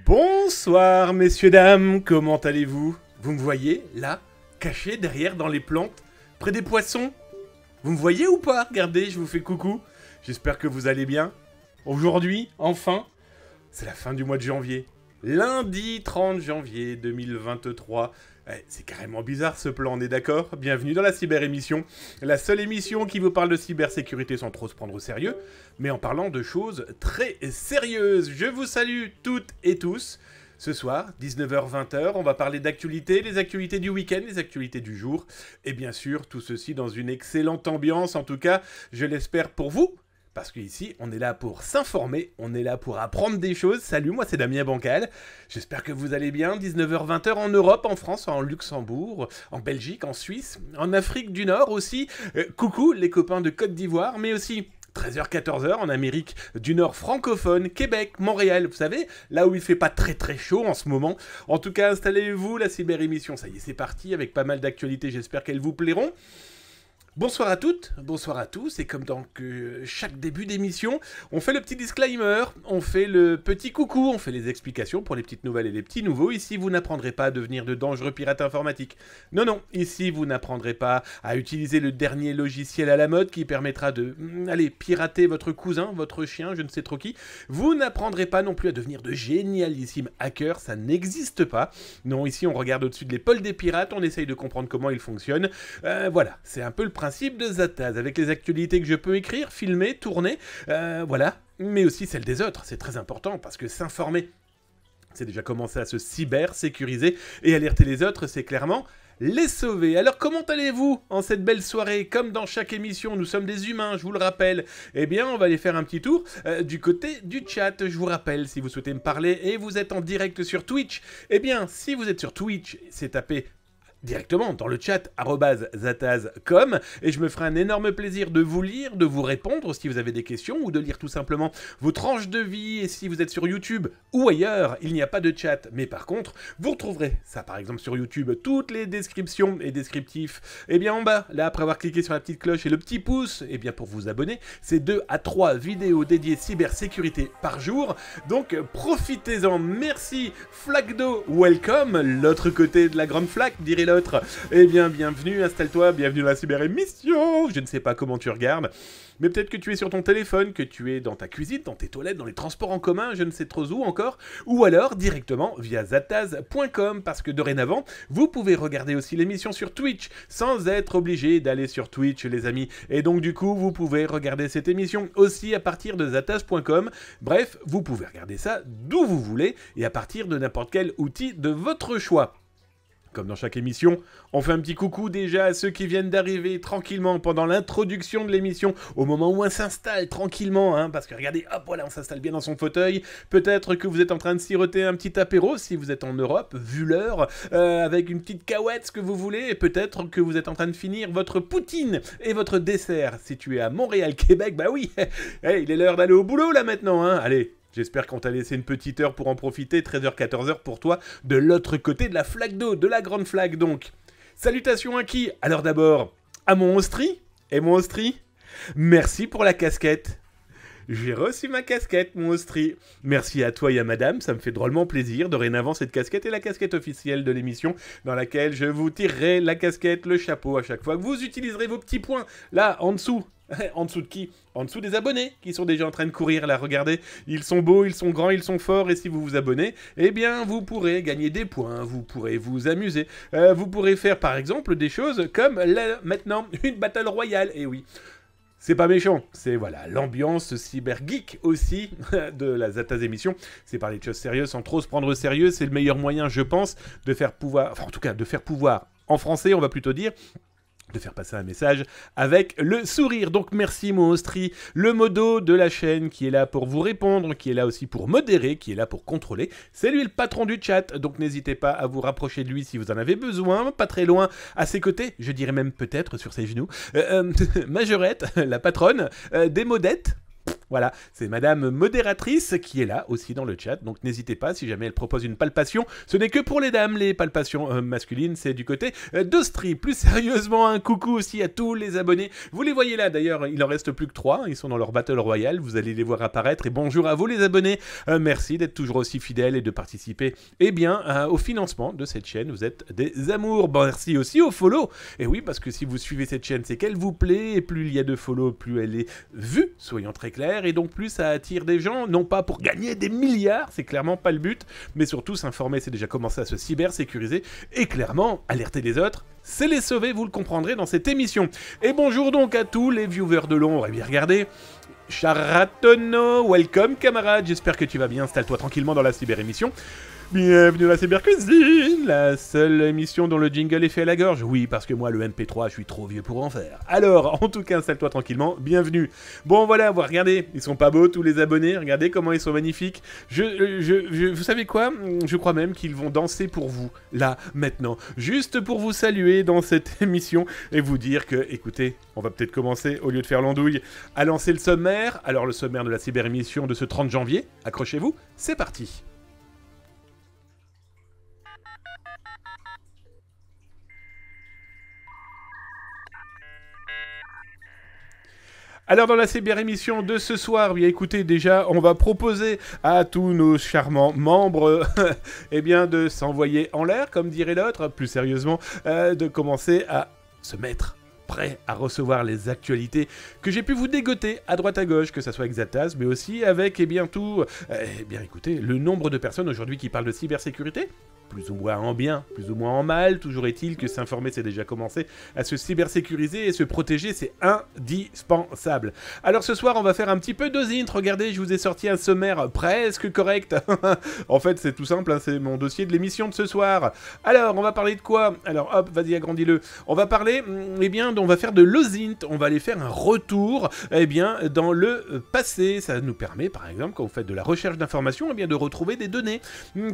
Bonsoir messieurs dames, comment allez-vous? Vous me voyez, là, caché derrière dans les plantes, près des poissons? Vous me voyez ou pas? Regardez, je vous fais coucou. J'espère que vous allez bien. Aujourd'hui, enfin, c'est la fin du mois de janvier. Lundi 30 janvier 2023. Ouais, c'est carrément bizarre ce plan, on est d'accord? Bienvenue dans la cyber-émission. La seule émission qui vous parle de cybersécurité sans trop se prendre au sérieux, mais en parlant de choses très sérieuses. Je vous salue toutes et tous. Ce soir, 19h-20h, on va parler d'actualités, les actualités du week-end, les actualités du jour. Et bien sûr, tout ceci dans une excellente ambiance, en tout cas, je l'espère pour vous. Parce qu'ici, on est là pour s'informer, on est là pour apprendre des choses. Salut, moi c'est Damien Bancal. J'espère que vous allez bien. 19h-20h en Europe, en France, en Luxembourg, en Belgique, en Suisse, en Afrique du Nord aussi. Coucou les copains de Côte d'Ivoire, mais aussi 13h-14h en Amérique du Nord francophone, Québec, Montréal, vous savez, là où il fait pas très très chaud en ce moment. En tout cas, installez-vous, la cyber-émission, ça y est, c'est parti, avec pas mal d'actualités, j'espère qu'elles vous plairont. Bonsoir à toutes, bonsoir à tous, et comme dans chaque début d'émission, on fait le petit disclaimer, on fait le petit coucou, on fait les explications pour les petites nouvelles et les petits nouveaux. Ici, vous n'apprendrez pas à devenir de dangereux pirates informatiques. Non, non, ici, vous n'apprendrez pas à utiliser le dernier logiciel à la mode qui permettra de, pirater votre cousin, votre chien, je ne sais trop qui. Vous n'apprendrez pas non plus à devenir de génialissimes hackers, ça n'existe pas. Non, ici, on regarde au-dessus de l'épaule des pirates, on essaye de comprendre comment ils fonctionnent. Voilà, c'est un peu le principe de Zataz, avec les actualités que je peux écrire, filmer, tourner, voilà, mais aussi celles des autres, c'est très important, parce que s'informer, c'est déjà commencer à se cyber-sécuriser, et alerter les autres, c'est clairement les sauver. Alors comment allez-vous en cette belle soirée? Comme dans chaque émission, nous sommes des humains, je vous le rappelle. Eh bien, on va aller faire un petit tour du côté du chat. Je vous rappelle, si vous souhaitez me parler, et vous êtes en direct sur Twitch, eh bien, si vous êtes sur Twitch, c'est tapé directement dans le chat @zataz.com, et je me ferai un énorme plaisir de vous lire, de vous répondre si vous avez des questions, ou de lire tout simplement vos tranches de vie. Et si vous êtes sur YouTube ou ailleurs, il n'y a pas de chat, mais par contre, vous retrouverez ça par exemple sur YouTube, toutes les descriptions et descriptifs, et bien en bas, là après avoir cliqué sur la petite cloche et le petit pouce, et bien pour vous abonner, c'est 2 à 3 vidéos dédiées cybersécurité par jour, donc profitez-en. Merci Flacdo, welcome, l'autre côté de la grande flaque, dirait l'autre. Eh bien, bienvenue, installe-toi, bienvenue dans la cyber-émission. Je ne sais pas comment tu regardes, mais peut-être que tu es sur ton téléphone, que tu es dans ta cuisine, dans tes toilettes, dans les transports en commun, je ne sais trop où encore, ou alors directement via zataz.com, parce que dorénavant, vous pouvez regarder aussi l'émission sur Twitch, sans être obligé d'aller sur Twitch, les amis. Et donc, du coup, vous pouvez regarder cette émission aussi à partir de zataz.com. Bref, vous pouvez regarder ça d'où vous voulez, et à partir de n'importe quel outil de votre choix. Comme dans chaque émission, on fait un petit coucou déjà à ceux qui viennent d'arriver tranquillement pendant l'introduction de l'émission, au moment où on s'installe tranquillement, hein, parce que regardez, hop, voilà, on s'installe bien dans son fauteuil. Peut-être que vous êtes en train de siroter un petit apéro, si vous êtes en Europe, vu l'heure, avec une petite cahuète, ce que vous voulez, et peut-être que vous êtes en train de finir votre poutine et votre dessert. Si tu es à Montréal, Québec, bah oui, hey, il est l'heure d'aller au boulot là maintenant, hein, allez. J'espère qu'on t'a laissé une petite heure pour en profiter, 13h-14h pour toi, de l'autre côté de la flaque d'eau, de la grande flaque donc. Salutations à qui? Alors d'abord, à mon Ostri. Et mon Ostri, merci pour la casquette. J'ai reçu ma casquette, mon Ostri. Merci à toi et à madame, ça me fait drôlement plaisir. Dorénavant, cette casquette est la casquette officielle de l'émission, dans laquelle je vous tirerai la casquette, le chapeau à chaque fois que vous utiliserez vos petits points, là, en dessous. En dessous de qui? En dessous des abonnés qui sont déjà en train de courir là, regardez, ils sont beaux, ils sont grands, ils sont forts, et si vous vous abonnez, eh bien vous pourrez gagner des points, vous pourrez vous amuser, vous pourrez faire par exemple des choses comme là, maintenant une battle royale, et oui. C'est pas méchant, c'est voilà l'ambiance cyber geek aussi de la Zataz émission. C'est parler de choses sérieuses sans trop se prendre au sérieux, c'est le meilleur moyen, je pense, de faire pouvoir, enfin en tout cas de faire pouvoir en français, on va plutôt dire, de faire passer un message avec le sourire. Donc merci mon Ostri, le modo de la chaîne qui est là pour vous répondre, qui est là aussi pour modérer, qui est là pour contrôler. C'est lui le patron du chat, donc n'hésitez pas à vous rapprocher de lui si vous en avez besoin, pas très loin à ses côtés, je dirais même peut-être sur ses genoux. Majorette, la patronne, des modettes. Voilà, c'est madame modératrice qui est là aussi dans le chat, donc n'hésitez pas si jamais elle propose une palpation. Ce n'est que pour les dames, les palpations masculines, c'est du côté d'Austrie. Plus sérieusement, un coucou aussi à tous les abonnés. Vous les voyez là d'ailleurs, il en reste plus que 3, ils sont dans leur Battle Royale, vous allez les voir apparaître. Et bonjour à vous les abonnés, merci d'être toujours aussi fidèles et de participer au financement de cette chaîne. Vous êtes des amours. Bon, merci aussi aux follow. Et oui, parce que si vous suivez cette chaîne, c'est qu'elle vous plaît, et plus il y a de follow, plus elle est vue, soyons très clairs, et donc plus ça attire des gens, non pas pour gagner des milliards, c'est clairement pas le but, mais surtout s'informer, c'est déjà commencer à se cybersécuriser, et clairement, alerter les autres, c'est les sauver, vous le comprendrez dans cette émission. Et bonjour donc à tous les viewers de l'ombre, et bien regardez, Charatono, welcome camarade, j'espère que tu vas bien, installe-toi tranquillement dans la cyber-émission. Bienvenue à la Cybercuisine, la seule émission dont le jingle est fait à la gorge. Oui, parce que moi, le MP3, je suis trop vieux pour en faire. Alors, en tout cas, installe-toi tranquillement, bienvenue. Bon, voilà, regardez, ils sont pas beaux, tous les abonnés, regardez comment ils sont magnifiques. Vous savez quoi? Je crois même qu'ils vont danser pour vous, là, maintenant. Juste pour vous saluer dans cette émission et vous dire que, écoutez, on va peut-être commencer, au lieu de faire l'andouille, à lancer le sommaire. Alors, le sommaire de la cyber-émission de ce 30 janvier, accrochez-vous, c'est parti. Alors dans la cyber-émission de ce soir, bien écoutez, déjà, on va proposer à tous nos charmants membres eh bien, de s'envoyer en l'air, comme dirait l'autre, plus sérieusement, de commencer à se mettre prêt à recevoir les actualités que j'ai pu vous dégoter à droite à gauche, que ça soit avec Zataz, mais aussi avec, eh bien, écoutez, le nombre de personnes aujourd'hui qui parlent de cybersécurité, plus ou moins en bien, plus ou moins en mal, toujours est-il que s'informer c'est déjà commencé à se cybersécuriser et se protéger, c'est indispensable. Alors ce soir on va faire un petit peu d'osint, regardez je vous ai sorti un sommaire presque correct, en fait c'est tout simple, hein, c'est mon dossier de l'émission de ce soir. Alors on va parler de quoi? Alors hop, vas-y agrandis-le. On va parler, eh bien on va faire de l'osint, on va aller faire un retour, eh bien dans le passé, ça nous permet par exemple quand vous faites de la recherche d'informations, eh bien de retrouver des données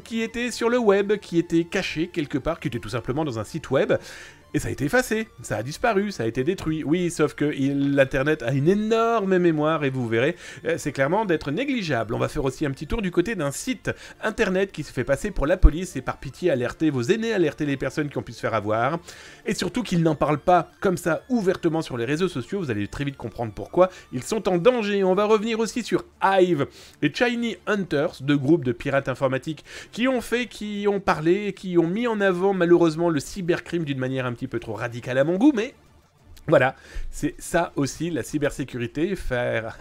qui étaient sur le web, qui était caché quelque part, qui était tout simplement dans un site web, et ça a été effacé, ça a disparu, ça a été détruit. Oui, sauf que l'Internet a une énorme mémoire, et vous verrez, c'est clairement d'être négligeable. On va faire aussi un petit tour du côté d'un site Internet qui se fait passer pour la police, et par pitié, alerter vos aînés, alerter les personnes qui ont pu se faire avoir, et surtout qu'ils n'en parlent pas comme ça ouvertement sur les réseaux sociaux, vous allez très vite comprendre pourquoi, ils sont en danger. On va revenir aussi sur Hive et Shiny Hunters, deux groupes de pirates informatiques qui ont parlé, qui ont mis en avant malheureusement le cybercrime d'une manière un petit peu trop radicale à mon goût, mais voilà, c'est ça aussi la cybersécurité, faire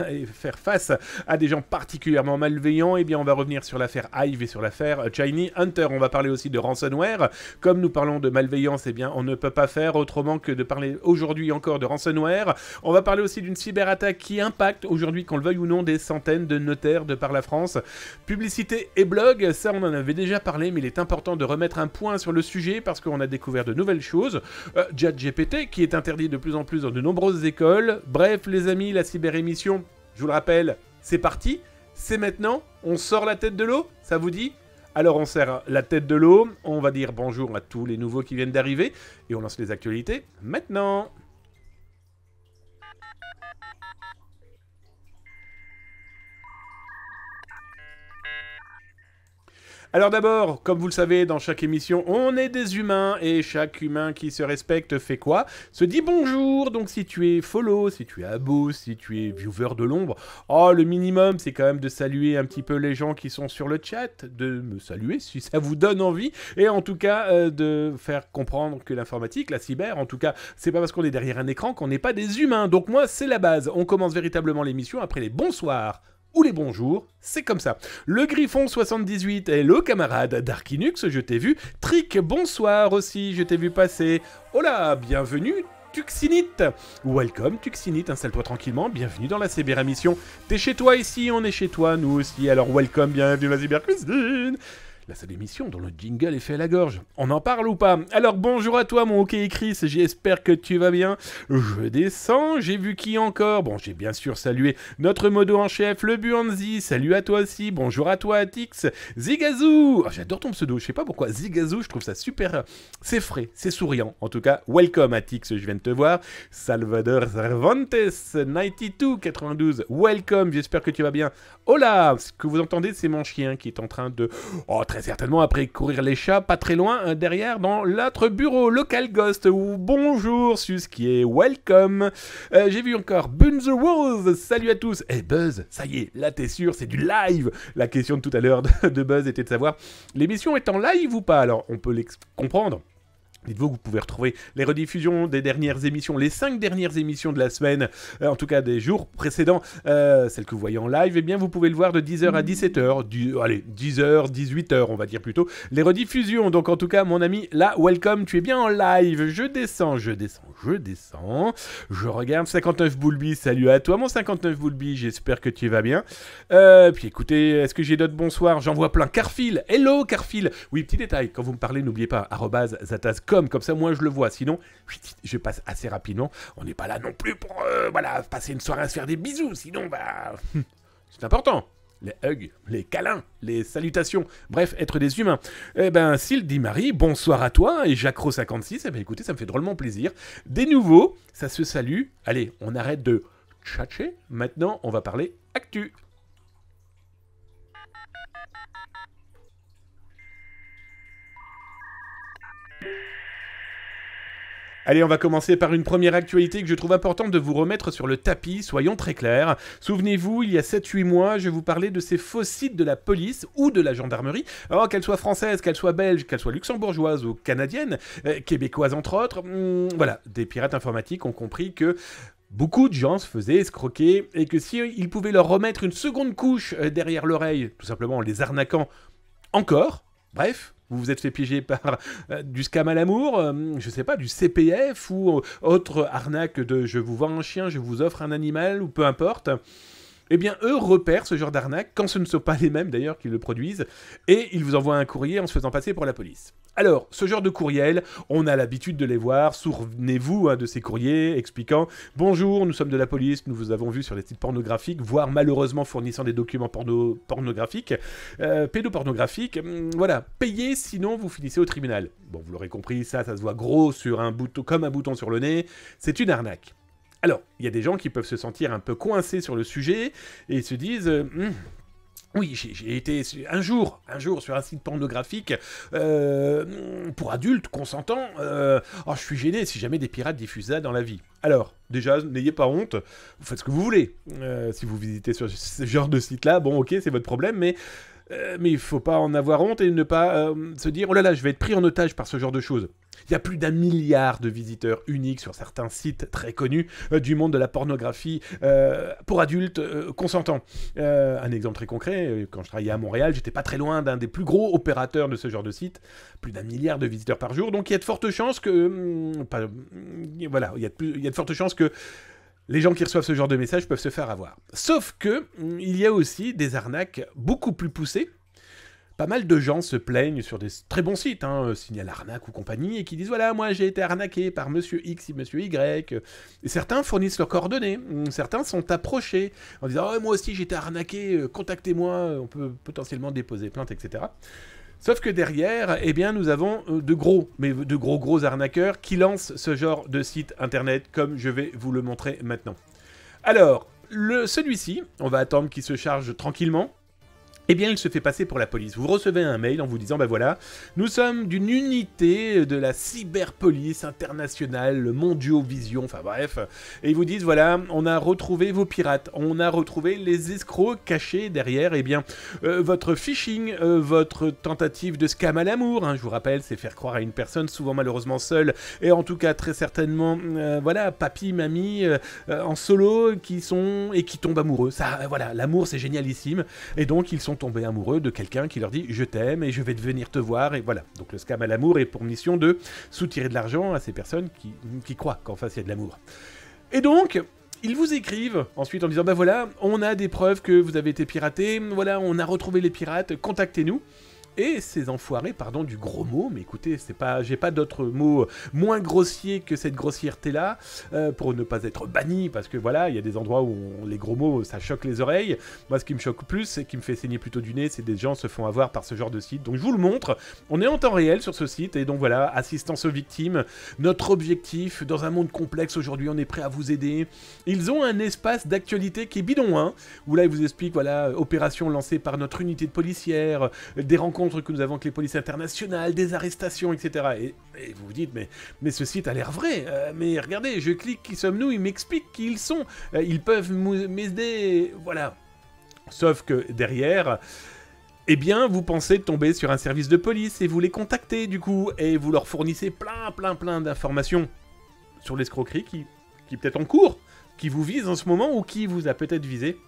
face à des gens particulièrement malveillants. Eh bien, on va revenir sur l'affaire Hive et sur l'affaire Shiny Hunter. On va parler aussi de ransomware. Comme nous parlons de malveillance, eh bien, on ne peut pas faire autrement que de parler aujourd'hui encore de ransomware. On va parler aussi d'une cyberattaque qui impacte aujourd'hui, qu'on le veuille ou non, des centaines de notaires de par la France. Publicité et blog, ça on en avait déjà parlé, mais il est important de remettre un point sur le sujet parce qu'on a découvert de nouvelles choses. ChatGPT qui est interdit de plus en plus dans de nombreuses écoles. Bref, les amis, la cyber-émission, je vous le rappelle, c'est parti, c'est maintenant, on sort la tête de l'eau, ça vous dit? Alors on serre la tête de l'eau, on va dire bonjour à tous les nouveaux qui viennent d'arriver, et on lance les actualités maintenant. Alors d'abord, comme vous le savez, dans chaque émission, on est des humains, et chaque humain qui se respecte fait quoi? Se dit bonjour. Donc si tu es follow, si tu es abo, si tu es viewer de l'ombre, oh, le minimum, c'est quand même de saluer un petit peu les gens qui sont sur le chat, de me saluer si ça vous donne envie, et en tout cas, de faire comprendre que l'informatique, la cyber, en tout cas, c'est pas parce qu'on est derrière un écran qu'on n'est pas des humains. Donc moi, c'est la base. On commence véritablement l'émission après les bonsoirs ou les bonjours, c'est comme ça. Le Griffon 78, hello camarade, Darkinux, je t'ai vu. Trick, bonsoir aussi, je t'ai vu passer. Oh là, bienvenue Tuxinite. Welcome Tuxinite, installe-toi tranquillement, bienvenue dans la cyber-émission. T'es chez toi ici, on est chez toi, nous aussi, alors welcome, bienvenue dans la cyber-cuisine. La seule émission dont le jingle est fait à la gorge. On en parle ou pas? Alors bonjour à toi mon OK Chris, j'espère que tu vas bien. Je descends, j'ai vu qui encore? Bon, j'ai bien sûr salué notre modo en chef, le Buanzi. Salut à toi aussi, bonjour à toi Atix. Zigazoo, oh, j'adore ton pseudo, je sais pas pourquoi. Zigazoo, je trouve ça super, c'est frais, c'est souriant. En tout cas, welcome Atix, je viens de te voir. Salvador Cervantes, 92, welcome, j'espère que tu vas bien. Hola, ce que vous entendez, c'est mon chien qui est en train de... Oh, très certainement après courir les chats, pas très loin, derrière, dans l'autre bureau, Local Ghost, ou bonjour, Suskier, welcome. J'ai vu encore Bunz the Rose, salut à tous. Eh Buzz, ça y est, là t'es sûr, c'est du live. La question de tout à l'heure de Buzz était de savoir, l'émission est en live ou pas? Alors, on peut comprendre. Dites-vous que vous pouvez retrouver les rediffusions des dernières émissions, les 5 dernières émissions de la semaine, en tout cas des jours précédents, celles que vous voyez en live, eh bien vous pouvez le voir de 10h à 17h, allez, 10h, 18h on va dire plutôt, les rediffusions. Donc en tout cas mon ami, là, welcome, tu es bien en live, je descends, je regarde 59 Boulby, salut à toi mon 59 Boulby, j'espère que tu vas bien. Puis écoutez, est-ce que j'ai d'autres bonsoirs? J'en vois plein. Carfil, hello Carfil. Oui, petit détail, quand vous me parlez, n'oubliez pas, @zatas.com, comme ça moi je le vois, sinon je passe assez rapidement. On n'est pas là non plus pour voilà, passer une soirée à se faire des bisous, sinon bah c'est important. Les hugs, les câlins, les salutations, bref, être des humains. Eh ben, Sylvie Marie, bonsoir à toi, et Jacro56, eh ben écoutez, ça me fait drôlement plaisir. Des nouveaux, ça se salue. Allez, on arrête de tchatcher, maintenant on va parler actu. Allez, on va commencer par une première actualité que je trouve importante de vous remettre sur le tapis, soyons très clairs. Souvenez-vous, il y a 7-8 mois, je vous parlais de ces faux sites de la police ou de la gendarmerie, alors qu'elles soient françaises, qu'elles soient belges, qu'elles soient luxembourgeoises ou canadiennes, québécoises entre autres, voilà, des pirates informatiques ont compris que beaucoup de gens se faisaient escroquer et que s'ils pouvaient leur remettre une seconde couche derrière l'oreille, tout simplement en les arnaquant encore, bref... Vous vous êtes fait piéger par du scam à l'amour, je sais pas, du CPF ou autre arnaque de je vous vends un chien, je vous offre un animal ou peu importe. Eh bien, eux repèrent ce genre d'arnaque, quand ce ne sont pas les mêmes d'ailleurs qui le produisent, et ils vous envoient un courrier en se faisant passer pour la police. Alors, ce genre de courriel, on a l'habitude de les voir, souvenez-vous de ces courriers expliquant « Bonjour, nous sommes de la police, nous vous avons vu sur les sites pornographiques, voire malheureusement fournissant des documents pornographiques, pédopornographiques, voilà, payez sinon vous finissez au tribunal. » Bon, vous l'aurez compris, ça se voit gros sur un bouton, comme un bouton sur le nez, c'est une arnaque. Alors, il y a des gens qui peuvent se sentir un peu coincés sur le sujet et se disent oui, j'ai été un jour sur un site pornographique pour adultes consentants. Oh, je suis gêné si jamais des pirates diffusent ça dans la vie. Alors, déjà, n'ayez pas honte, vous faites ce que vous voulez. Si vous visitez sur ce genre de site-là, bon, ok, c'est votre problème, mais il faut pas en avoir honte et ne pas se dire « Oh là là, je vais être pris en otage par ce genre de choses ». Il y a plus d'1 milliard de visiteurs uniques sur certains sites très connus du monde de la pornographie pour adultes consentants. Un exemple très concret, quand je travaillais à Montréal, j'étais pas très loin d'un des plus gros opérateurs de ce genre de site. Plus d'1 milliard de visiteurs par jour, donc il y a de fortes chances que... voilà, il y a de fortes chances que les gens qui reçoivent ce genre de messages peuvent se faire avoir. Sauf que il y a aussi des arnaques beaucoup plus poussées. Pas mal de gens se plaignent sur des très bons sites, Signal Arnaque ou compagnie, et qui disent « Voilà, moi j'ai été arnaqué par Monsieur X et Monsieur Y. » Et certains fournissent leurs coordonnées, certains sont approchés en disant « Oh, moi aussi j'ai été arnaqué, contactez-moi, on peut potentiellement déposer plainte, etc. » Sauf que derrière, eh bien, nous avons de gros arnaqueurs qui lancent ce genre de site internet, comme je vais vous le montrer maintenant. Alors, celui-ci, on va attendre qu'il se charge tranquillement. Eh bien, il se fait passer pour la police. Vous recevez un mail en vous disant, ben voilà, nous sommes d'une unité de la cyberpolice internationale, Mondiovision, enfin bref. Et ils vous disent, voilà, on a retrouvé vos pirates, on a retrouvé les escrocs cachés derrière, eh bien, votre phishing, votre tentative de scam à l'amour, je vous rappelle, c'est faire croire à une personne, souvent malheureusement seule, et en tout cas très certainement, voilà, papy, mamie, en solo, qui tombent amoureux. Ça, voilà, l'amour c'est génialissime, et donc ils sont tombés amoureux de quelqu'un qui leur dit « je t'aime et je vais venir te voir » et voilà. Donc le scam à l'amour est pour mission de soutirer de l'argent à ces personnes qui croient qu'en face il y a de l'amour. Et donc, ils vous écrivent ensuite en disant « ben voilà, on a des preuves que vous avez été piraté, voilà, on a retrouvé les pirates, contactez-nous ». et ces enfoirés, pardon du gros mot, mais écoutez, j'ai pas d'autres mots moins grossiers que cette grossièreté-là, pour ne pas être banni, parce que voilà, il y a des endroits où les gros mots, ça choque les oreilles. Moi, ce qui me choque plus, et qui me fait saigner plutôt du nez, c'est des gens se font avoir par ce genre de site. Donc je vous le montre, on est en temps réel sur ce site, et donc voilà, assistance aux victimes, notre objectif, dans un monde complexe, aujourd'hui, on est prêt à vous aider. Ils ont un espace d'actualité qui est bidon, hein, où là, ils vous expliquent, voilà, opération lancée par notre unité de policière, des rencontres que nous avons avec les polices internationales, des arrestations, etc. Et vous vous dites, mais ce site a l'air vrai, mais regardez, je clique, qui sommes-nous, ils m'expliquent qui ils sont, ils peuvent m'aider, voilà. Sauf que derrière, eh bien, vous pensez tomber sur un service de police et vous les contactez du coup, et vous leur fournissez plein d'informations sur l'escroquerie qui est peut-être en cours, qui vous vise en ce moment ou qui vous a peut-être visé.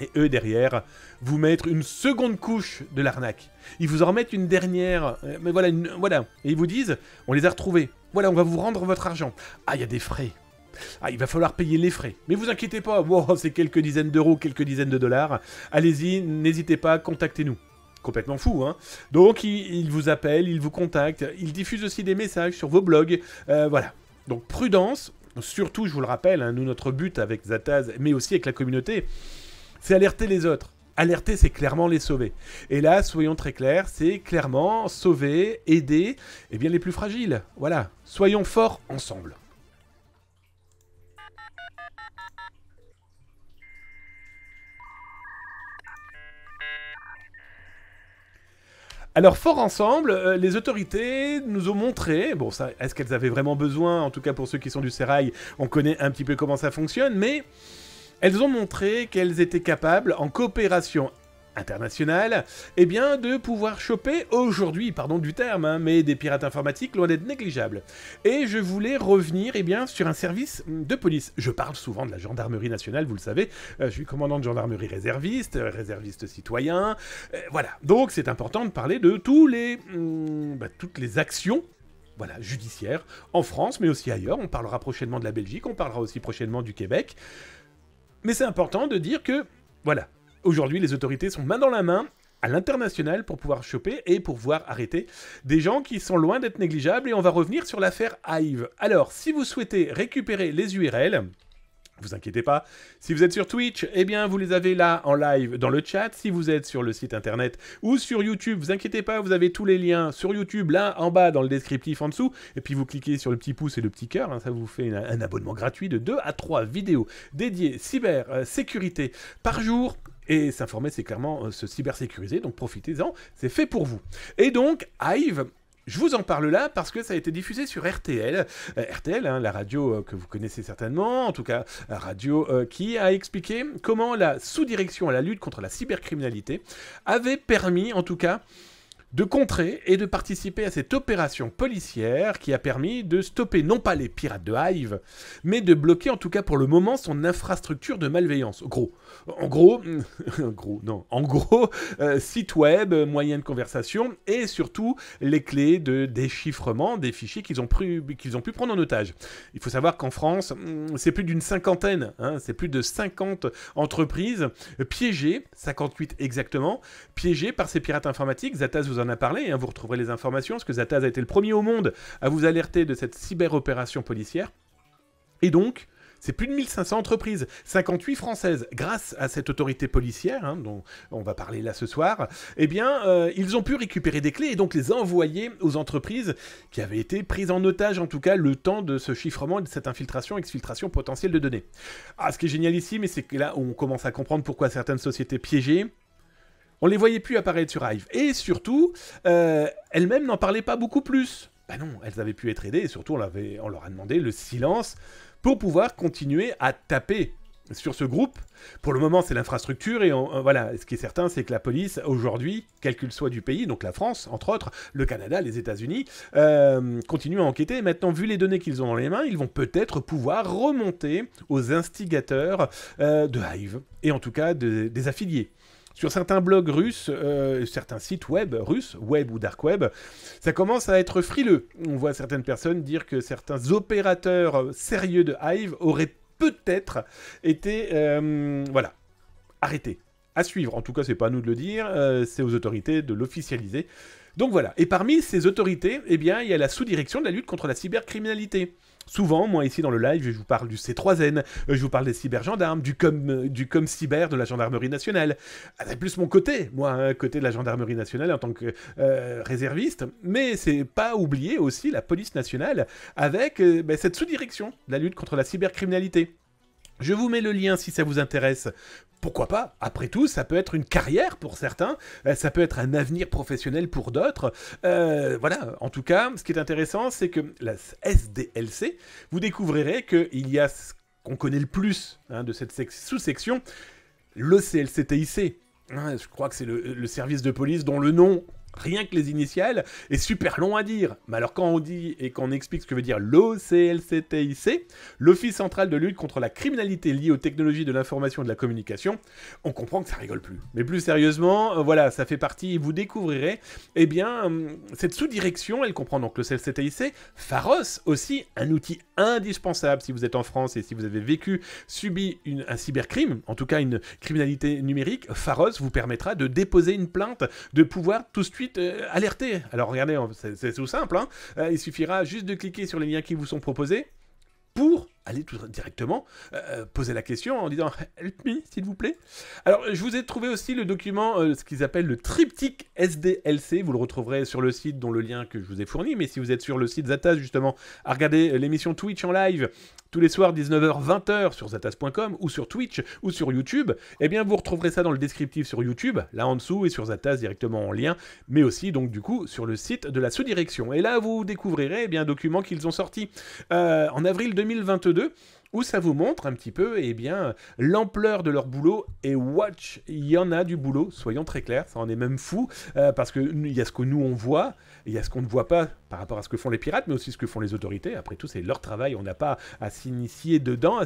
Et eux, derrière, vous mettent une seconde couche de l'arnaque. Ils vous en remettent une dernière, mais voilà, voilà. Et ils vous disent, on les a retrouvés. Voilà, on va vous rendre votre argent. Ah, il y a des frais. Ah, il va falloir payer les frais. Mais vous inquiétez pas, wow, c'est quelques dizaines d'euros, quelques dizaines de dollars. Allez-y, n'hésitez pas, contactez-nous. Complètement fou, hein. Donc, ils vous appellent, ils vous contactent. Ils diffusent aussi des messages sur vos blogs. Voilà. Donc, prudence. Surtout, je vous le rappelle, hein, nous, notre but avec Zataz, mais aussi avec la communauté, c'est alerter les autres. Alerter, c'est clairement les sauver. Et là, soyons très clairs, c'est clairement sauver, aider, eh bien, les plus fragiles. Voilà. Soyons forts ensemble. Alors, fort ensemble, les autorités nous ont montré, bon, ça, est-ce qu'elles avaient vraiment besoin, en tout cas pour ceux qui sont du sérail, on connaît un petit peu comment ça fonctionne, mais elles ont montré qu'elles étaient capables, en coopération internationale, eh bien, de pouvoir choper, aujourd'hui, pardon du terme, hein, mais des pirates informatiques loin d'être négligeables. Et je voulais revenir, eh bien, sur un service de police. Je parle souvent de la gendarmerie nationale, vous le savez, je suis commandant de gendarmerie réserviste, réserviste citoyen, voilà. Donc, c'est important de parler de toutes les actions, voilà, judiciaires, en France, mais aussi ailleurs. On parlera prochainement de la Belgique, on parlera aussi prochainement du Québec. Mais c'est important de dire que, voilà, aujourd'hui, les autorités sont main dans la main à l'international pour pouvoir choper et pour pouvoir arrêter des gens qui sont loin d'être négligeables. Et on va revenir sur l'affaire Hive. Alors, si vous souhaitez récupérer les URL, vous inquiétez pas, si vous êtes sur Twitch, eh bien vous les avez là en live dans le chat. Si vous êtes sur le site internet ou sur YouTube, vous inquiétez pas, vous avez tous les liens sur YouTube là en bas dans le descriptif en dessous. Et puis vous cliquez sur le petit pouce et le petit cœur, hein, ça vous fait un abonnement gratuit de 2 à 3 vidéos dédiées cybersécurité par jour. Et s'informer, c'est clairement se cybersécuriser, donc profitez-en, c'est fait pour vous. Et donc, Hive, je vous en parle là parce que ça a été diffusé sur RTL. RTL, hein, la radio que vous connaissez certainement, en tout cas, la radio qui a expliqué comment la sous-direction à la lutte contre la cybercriminalité avait permis, en tout cas, de contrer et de participer à cette opération policière qui a permis de stopper non pas les pirates de Hive, mais de bloquer en tout cas pour le moment son infrastructure de malveillance. En gros, site web, moyen de conversation et surtout les clés de déchiffrement des fichiers qu'ils ont pu prendre en otage. Il faut savoir qu'en France, c'est plus d'une cinquantaine, hein, c'est plus de 50 entreprises piégées, 58 exactement, piégées par ces pirates informatiques. Zataz vous en a parlé, hein, vous retrouverez les informations, parce que Zataz a été le premier au monde à vous alerter de cette cyber-opération policière. Et donc, c'est plus de 1500 entreprises, 58 françaises, grâce à cette autorité policière, hein, dont on va parler là ce soir, eh bien, ils ont pu récupérer des clés et donc les envoyer aux entreprises qui avaient été prises en otage, en tout cas, le temps de ce chiffrement et de cette infiltration, exfiltration potentielle de données. Ah, ce qui est génial ici, mais c'est que là, on commence à comprendre pourquoi certaines sociétés piégées, on les voyait plus apparaître sur Hive. Et surtout, elles-mêmes n'en parlaient pas beaucoup plus. Ben non, elles avaient pu être aidées, et surtout, on leur a demandé le silence pour pouvoir continuer à taper sur ce groupe. Pour le moment, c'est l'infrastructure, et voilà, ce qui est certain, c'est que la police, aujourd'hui, quel qu'il soit du pays, donc la France, entre autres, le Canada, les États-Unis, continue à enquêter. Et maintenant, vu les données qu'ils ont dans les mains, ils vont peut-être pouvoir remonter aux instigateurs de Hive, et en tout cas des affiliés. Sur certains blogs russes, certains sites web russes, web ou dark web, ça commence à être frileux. On voit certaines personnes dire que certains opérateurs sérieux de Hive auraient peut-être été arrêtés. À suivre, en tout cas c'est pas à nous de le dire, c'est aux autorités de l'officialiser. Donc voilà, et parmi ces autorités, eh bien, il y a la sous-direction de la lutte contre la cybercriminalité. Souvent, moi ici dans le live, je vous parle du C3N, je vous parle des cybergendarmes, du com cyber de la gendarmerie nationale. C'est plus mon côté, moi, côté de la gendarmerie nationale en tant que réserviste, mais c'est pas oublier aussi la police nationale avec cette sous-direction de la lutte contre la cybercriminalité. Je vous mets le lien si ça vous intéresse. Pourquoi pas? Après tout, ça peut être une carrière pour certains, ça peut être un avenir professionnel pour d'autres. Voilà, en tout cas, ce qui est intéressant, c'est que la SDLC, vous découvrirez qu'il y a ce qu'on connaît le plus de cette sous-section, l'OCLCTIC. Je crois que c'est le service de police dont le nom... Rien que les initiales, est super long à dire. Mais alors quand on dit et qu'on explique ce que veut dire l'OCLCTIC, l'Office central de lutte contre la criminalité liée aux technologies de l'information et de la communication, on comprend que ça rigole plus. Mais plus sérieusement, voilà, ça fait partie, vous découvrirez, eh bien, cette sous-direction, elle comprend donc l'OCLCTIC, Pharos aussi, un outil indispensable si vous êtes en France et si vous avez subi un cybercrime, en tout cas une criminalité numérique, Pharos vous permettra de déposer une plainte, de pouvoir tout de suite alerter. Alors regardez, c'est tout simple, il suffira juste de cliquer sur les liens qui vous sont proposés pour aller tout directement poser la question en disant « Help me, s'il vous plaît ». Alors, je vous ai trouvé aussi le document, ce qu'ils appellent le triptyque SDLC. Vous le retrouverez sur le site dont le lien que je vous ai fourni. Mais si vous êtes sur le site Zatas, justement, à regarder l'émission Twitch en live tous les soirs 19h-20h sur zatas.com ou sur Twitch ou sur YouTube, eh bien, vous retrouverez ça dans le descriptif sur YouTube, là en dessous, et sur Zatas directement en lien, mais aussi, donc, du coup, sur le site de la sous-direction. Et là, vous découvrirez, eh bien, un document qu'ils ont sorti en avril 2022, où ça vous montre un petit peu l'ampleur de leur boulot. Et watch, il y en a du boulot, soyons très clairs, ça en est même fou, parce qu'il y a ce que nous on voit, il y a ce qu'on ne voit pas par rapport à ce que font les pirates, mais aussi ce que font les autorités. Après tout, c'est leur travail, on n'a pas à s'immiscer dedans,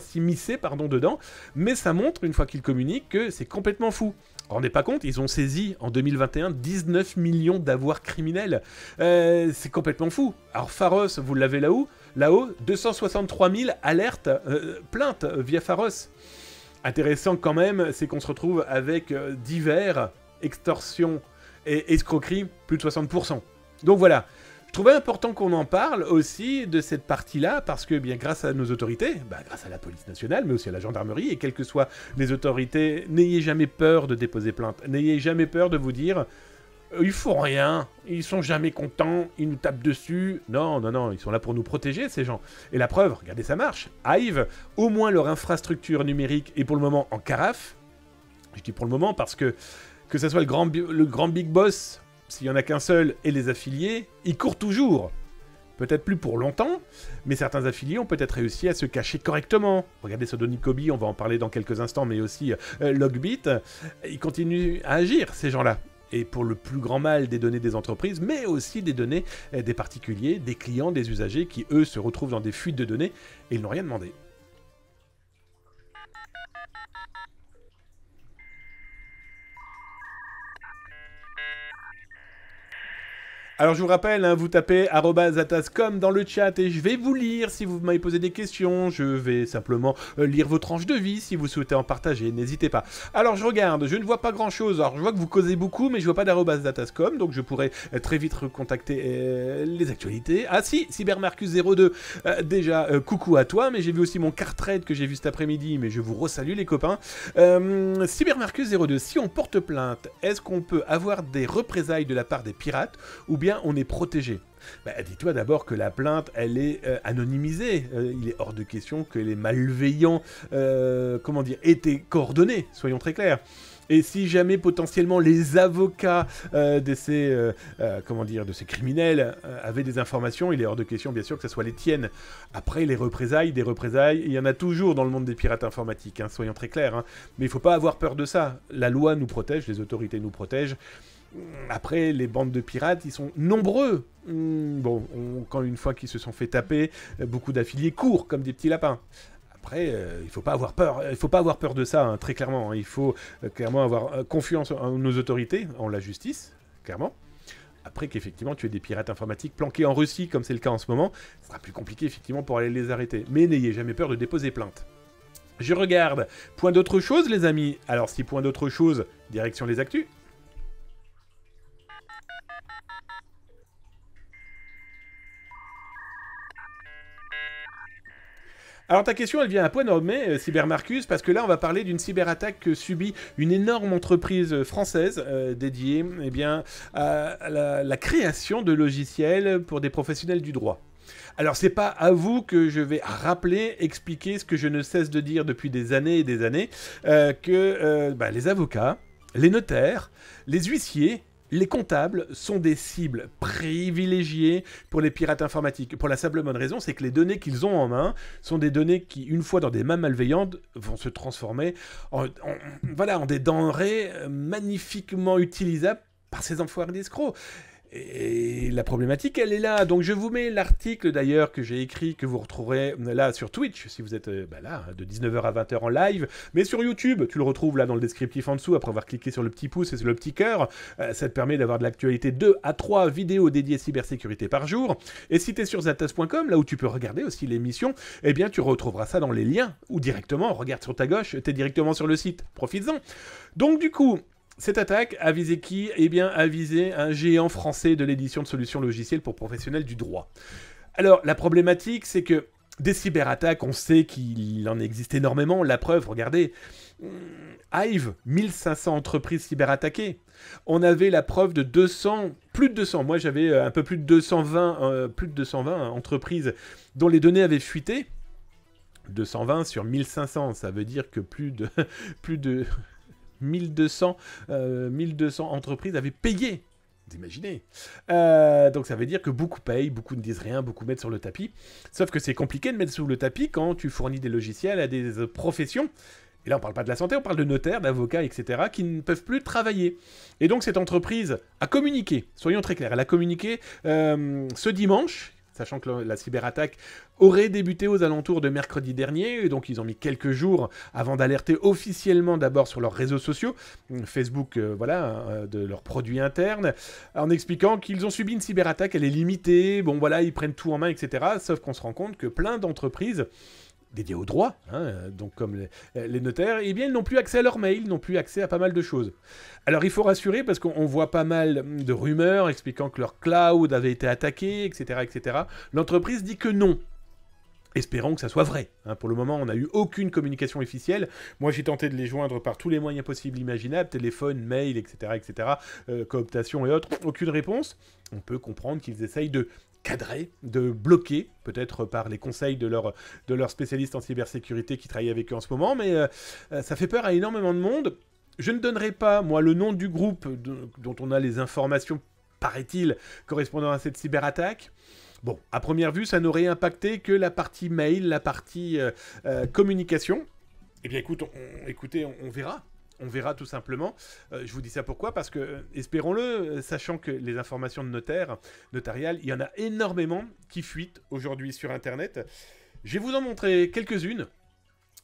mais ça montre, une fois qu'ils communiquent, que c'est complètement fou. Vous vous rendez pas compte, ils ont saisi en 2021 19 millions d'avoirs criminels. C'est complètement fou. Alors Pharos, vous l'avez là-haut, 263 000 alertes, plaintes via Pharos. Intéressant quand même, c'est qu'on se retrouve avec divers, extorsion et escroquerie, plus de 60%. Donc voilà. Je trouvais important qu'on en parle aussi de cette partie-là, parce que bien grâce à nos autorités, grâce à la police nationale, mais aussi à la gendarmerie, et quelles que soient les autorités, n'ayez jamais peur de déposer plainte. N'ayez jamais peur de vous dire « Ils font rien, ils sont jamais contents, ils nous tapent dessus. » Non, non, non, ils sont là pour nous protéger, ces gens. Et la preuve, regardez, ça marche. Hive, au moins leur infrastructure numérique est pour le moment en carafe. Je dis pour le moment parce que ça soit le grand big boss, s'il n'y en a qu'un seul, et les affiliés, ils courent toujours. Peut-être plus pour longtemps, mais certains affiliés ont peut-être réussi à se cacher correctement. Regardez Sodonicobi, on va en parler dans quelques instants, mais aussi Logbit. Ils continuent à agir, ces gens-là. Et pour le plus grand mal des données des entreprises, mais aussi des données des particuliers, des clients, des usagers, qui eux se retrouvent dans des fuites de données, et ils n'ont rien demandé. Alors je vous rappelle, vous tapez @zatascom dans le chat et je vais vous lire si vous m'avez posé des questions. Je vais simplement lire vos tranches de vie si vous souhaitez en partager, n'hésitez pas. Alors je regarde, je ne vois pas grand chose. Alors je vois que vous causez beaucoup, mais je vois pas @zatascom, donc je pourrais très vite recontacter les actualités. Ah si, Cybermarcus02, déjà coucou à toi, mais j'ai vu aussi mon card trade que j'ai vu cet après-midi, mais je vous resalue les copains. Cybermarcus02, si on porte plainte, est-ce qu'on peut avoir des représailles de la part des pirates ou bien on est protégé? Dis-toi d'abord que la plainte, elle est anonymisée. Il est hors de question que les malveillants, aient été coordonnés, soyons très clairs. Et si jamais potentiellement les avocats de ces criminels avaient des informations, il est hors de question bien sûr que ce soit les tiennes. Après des représailles, il y en a toujours dans le monde des pirates informatiques, soyons très clairs. Mais il ne faut pas avoir peur de ça. La loi nous protège, les autorités nous protègent. Après, les bandes de pirates, ils sont nombreux. Quand une fois qu'ils se sont fait taper, beaucoup d'affiliés courent comme des petits lapins. Après, il ne faut pas avoir peur. Il faut pas avoir peur de ça, très clairement. Il faut clairement avoir confiance en nos autorités, en la justice, clairement. Après qu'effectivement tu aies des pirates informatiques planqués en Russie, comme c'est le cas en ce moment, ce sera plus compliqué effectivement pour aller les arrêter. Mais n'ayez jamais peur de déposer plainte. Je regarde. Point d'autre chose, les amis. Alors, si point d'autre chose, direction les actus. Alors ta question, elle vient à point nommé, Cybermarcus, parce que là, on va parler d'une cyberattaque que subit une énorme entreprise française dédiée eh bien, à la création de logiciels pour des professionnels du droit. Alors c'est pas à vous que je vais rappeler, expliquer ce que je ne cesse de dire depuis des années et des années, que les avocats, les notaires, les huissiers, les comptables sont des cibles privilégiées pour les pirates informatiques. Pour la simple bonne raison, c'est que les données qu'ils ont en main sont des données qui, une fois dans des mains malveillantes, vont se transformer en des denrées magnifiquement utilisables par ces enfoirés d'escrocs. Et la problématique, elle est là. Donc je vous mets l'article d'ailleurs que j'ai écrit, que vous retrouverez là sur Twitch, si vous êtes là, de 19h à 20h en live. Mais sur YouTube, tu le retrouves là dans le descriptif en dessous, après avoir cliqué sur le petit pouce et sur le petit cœur. Ça te permet d'avoir de l'actualité 2 à 3 vidéos dédiées cybersécurité par jour. Et si tu es sur zatas.com, là où tu peux regarder aussi l'émission, eh bien tu retrouveras ça dans les liens, ou directement, regarde sur ta gauche, tu es directement sur le site. Profites-en. Donc du coup... Cette attaque a visé qui? Eh bien, a visé un géant français de l'édition de solutions logicielles pour professionnels du droit. Alors, la problématique, c'est que des cyberattaques, on sait qu'il en existe énormément. La preuve, regardez, Hive, 1500 entreprises cyberattaquées. On avait la preuve de 200, plus de 200. Moi, j'avais un peu plus de 220 entreprises dont les données avaient fuité. 220 sur 1500, ça veut dire que plus de 1200 entreprises avaient payé. Vous imaginez. Donc ça veut dire que beaucoup payent, beaucoup ne disent rien, beaucoup mettent sur le tapis. Sauf que c'est compliqué de mettre sur le tapis quand tu fournis des logiciels à des professions. Et là, on ne parle pas de la santé, on parle de notaires, d'avocats, etc., qui ne peuvent plus travailler. Et donc cette entreprise a communiqué, soyons très clairs, elle a communiqué ce dimanche, sachant que la cyberattaque aurait débuté aux alentours de mercredi dernier, et donc ils ont mis quelques jours avant d'alerter officiellement d'abord sur leurs réseaux sociaux, Facebook, de leurs produits internes, en expliquant qu'ils ont subi une cyberattaque, elle est limitée, bon voilà, ils prennent tout en main, etc. Sauf qu'on se rend compte que plein d'entreprises dédiées au droit, donc comme les notaires, eh bien ils n'ont plus accès à leur mail, ils n'ont plus accès à pas mal de choses. Alors il faut rassurer parce qu'on voit pas mal de rumeurs expliquant que leur cloud avait été attaqué, etc., etc. L'entreprise dit que non. Espérons que ça soit vrai. Pour le moment, on n'a eu aucune communication officielle. Moi, j'ai tenté de les joindre par tous les moyens possibles imaginables, téléphone, mail, etc., etc., cooptation et autres. Aucune réponse. On peut comprendre qu'ils essayent de cadrer, de bloquer, peut-être par les conseils de leurs spécialistes en cybersécurité qui travaillent avec eux en ce moment, mais ça fait peur à énormément de monde. Je ne donnerai pas, moi, le nom du groupe dont on a les informations, paraît-il, correspondant à cette cyberattaque. Bon, à première vue, ça n'aurait impacté que la partie mail, la partie communication. Eh bien, écoutez, on verra. On verra tout simplement. Je vous dis ça pourquoi? Parce que, espérons-le, sachant que les informations de notariales, il y en a énormément qui fuitent aujourd'hui sur Internet. Je vais vous en montrer quelques-unes.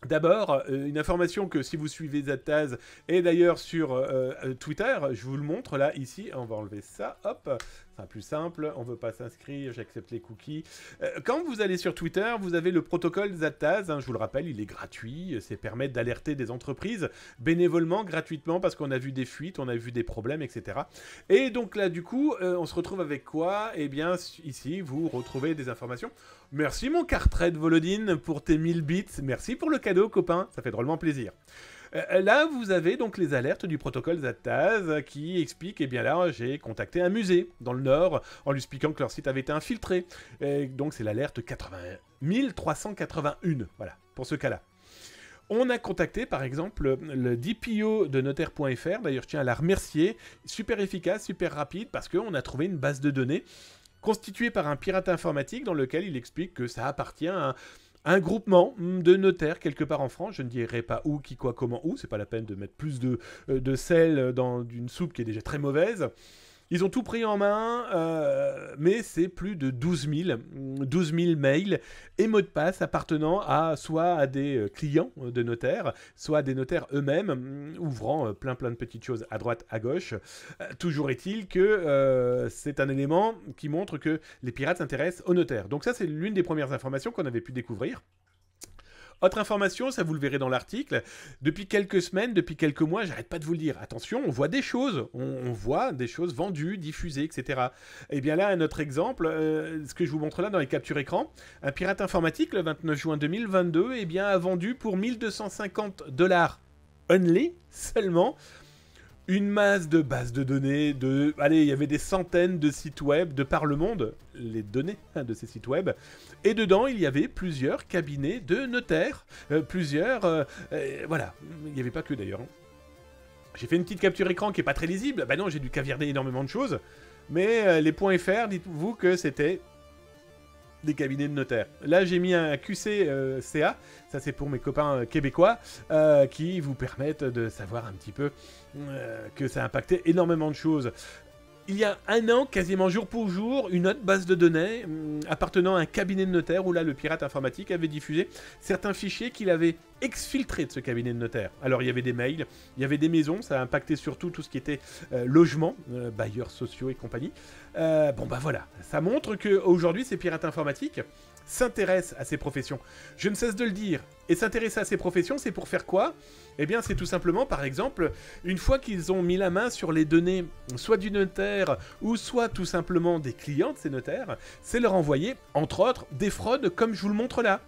D'abord, une information que si vous suivez Zataz et d'ailleurs sur Twitter, je vous le montre là, ici, on va enlever ça, hop, c'est plus simple, on ne veut pas s'inscrire, j'accepte les cookies. Quand vous allez sur Twitter, vous avez le protocole Zataz, je vous le rappelle, il est gratuit, c'est permettre d'alerter des entreprises bénévolement, gratuitement, parce qu'on a vu des fuites, on a vu des problèmes, etc. Et donc là, du coup, on se retrouve avec quoi? Eh bien, ici, vous retrouvez des informations. Merci mon Cartred Volodine pour tes 1000 bits, merci pour le cadeau copain, ça fait drôlement plaisir. Là, vous avez donc les alertes du protocole Zataz qui expliquent, eh bien là, j'ai contacté un musée dans le Nord en lui expliquant que leur site avait été infiltré. Et donc c'est l'alerte 1381, voilà, pour ce cas-là. On a contacté par exemple le DPO de notaire.fr, d'ailleurs je tiens à la remercier, super efficace, super rapide, parce qu'on a trouvé une base de données constitué par un pirate informatique dans lequel il explique que ça appartient à un groupement de notaires quelque part en France. Je ne dirai pas où, qui, quoi, comment, où. C'est pas la peine de mettre plus de sel dans une soupe qui est déjà très mauvaise. Ils ont tout pris en main, mais c'est plus de 12 000 mails et mots de passe appartenant soit à des clients de notaires, soit à des notaires eux-mêmes, ouvrant plein de petites choses à droite, à gauche. Toujours est-il que c'est un élément qui montre que les pirates s'intéressent aux notaires. Donc ça, c'est l'une des premières informations qu'on avait pu découvrir. Autre information, ça vous le verrez dans l'article, depuis quelques semaines, depuis quelques mois, j'arrête pas de vous le dire, attention, on voit des choses, on voit des choses vendues, diffusées, etc. Et bien là, un autre exemple, ce que je vous montre là dans les captures écran, un pirate informatique, le 29 juin 2022, eh bien, a vendu pour 1250 $ only, seulement, une masse de bases de données, allez, il y avait des centaines de sites web de par le monde, les données de ces sites web, et dedans, il y avait plusieurs cabinets de notaires, voilà, il n'y avait pas que d'ailleurs. J'ai fait une petite capture écran qui est pas très lisible, bah non, j'ai dû caviarder énormément de choses, mais les points .fr, dites-vous que c'était des cabinets de notaires. Là, j'ai mis un QC-CA, ça c'est pour mes copains québécois, qui vous permettent de savoir un petit peu que ça a impacté énormément de choses. Il y a un an, quasiment jour pour jour, une autre base de données appartenant à un cabinet de notaire où là, le pirate informatique avait diffusé certains fichiers qu'il avait exfiltrés de ce cabinet de notaire. Alors, il y avait des mails, il y avait des maisons, ça a impacté surtout tout ce qui était logement, bailleurs sociaux et compagnie. Bon, bah voilà, ça montre qu'aujourd'hui, ces pirates informatiques s'intéressent à ces professions. Je ne cesse de le dire. Et s'intéresser à ces professions, c'est pour faire quoi? Eh bien, c'est tout simplement, par exemple, une fois qu'ils ont mis la main sur les données, soit du notaire, ou soit tout simplement des clients de ces notaires, c'est leur envoyer, entre autres, des fraudes comme je vous le montre là.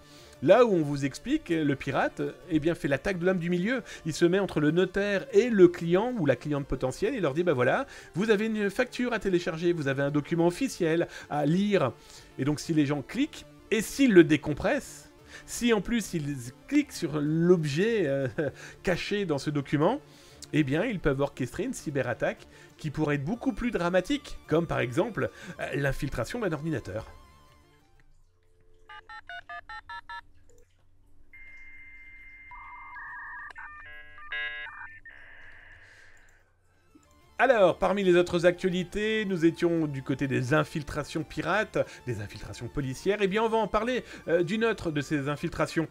Là où on vous explique, le pirate, eh bien, fait l'attaque de l'homme du milieu. Il se met entre le notaire et le client, ou la cliente potentielle, et leur dit, bah voilà, vous avez une facture à télécharger, vous avez un document officiel à lire. Et donc, si les gens cliquent, et s'ils le décompressent, si en plus ils cliquent sur l'objet caché dans ce document, eh bien ils peuvent orchestrer une cyberattaque qui pourrait être beaucoup plus dramatique, comme par exemple l'infiltration d'un ordinateur. Alors, parmi les autres actualités, nous étions du côté des infiltrations pirates, des infiltrations policières. Eh bien, on va en parler d'une autre de ces infiltrations.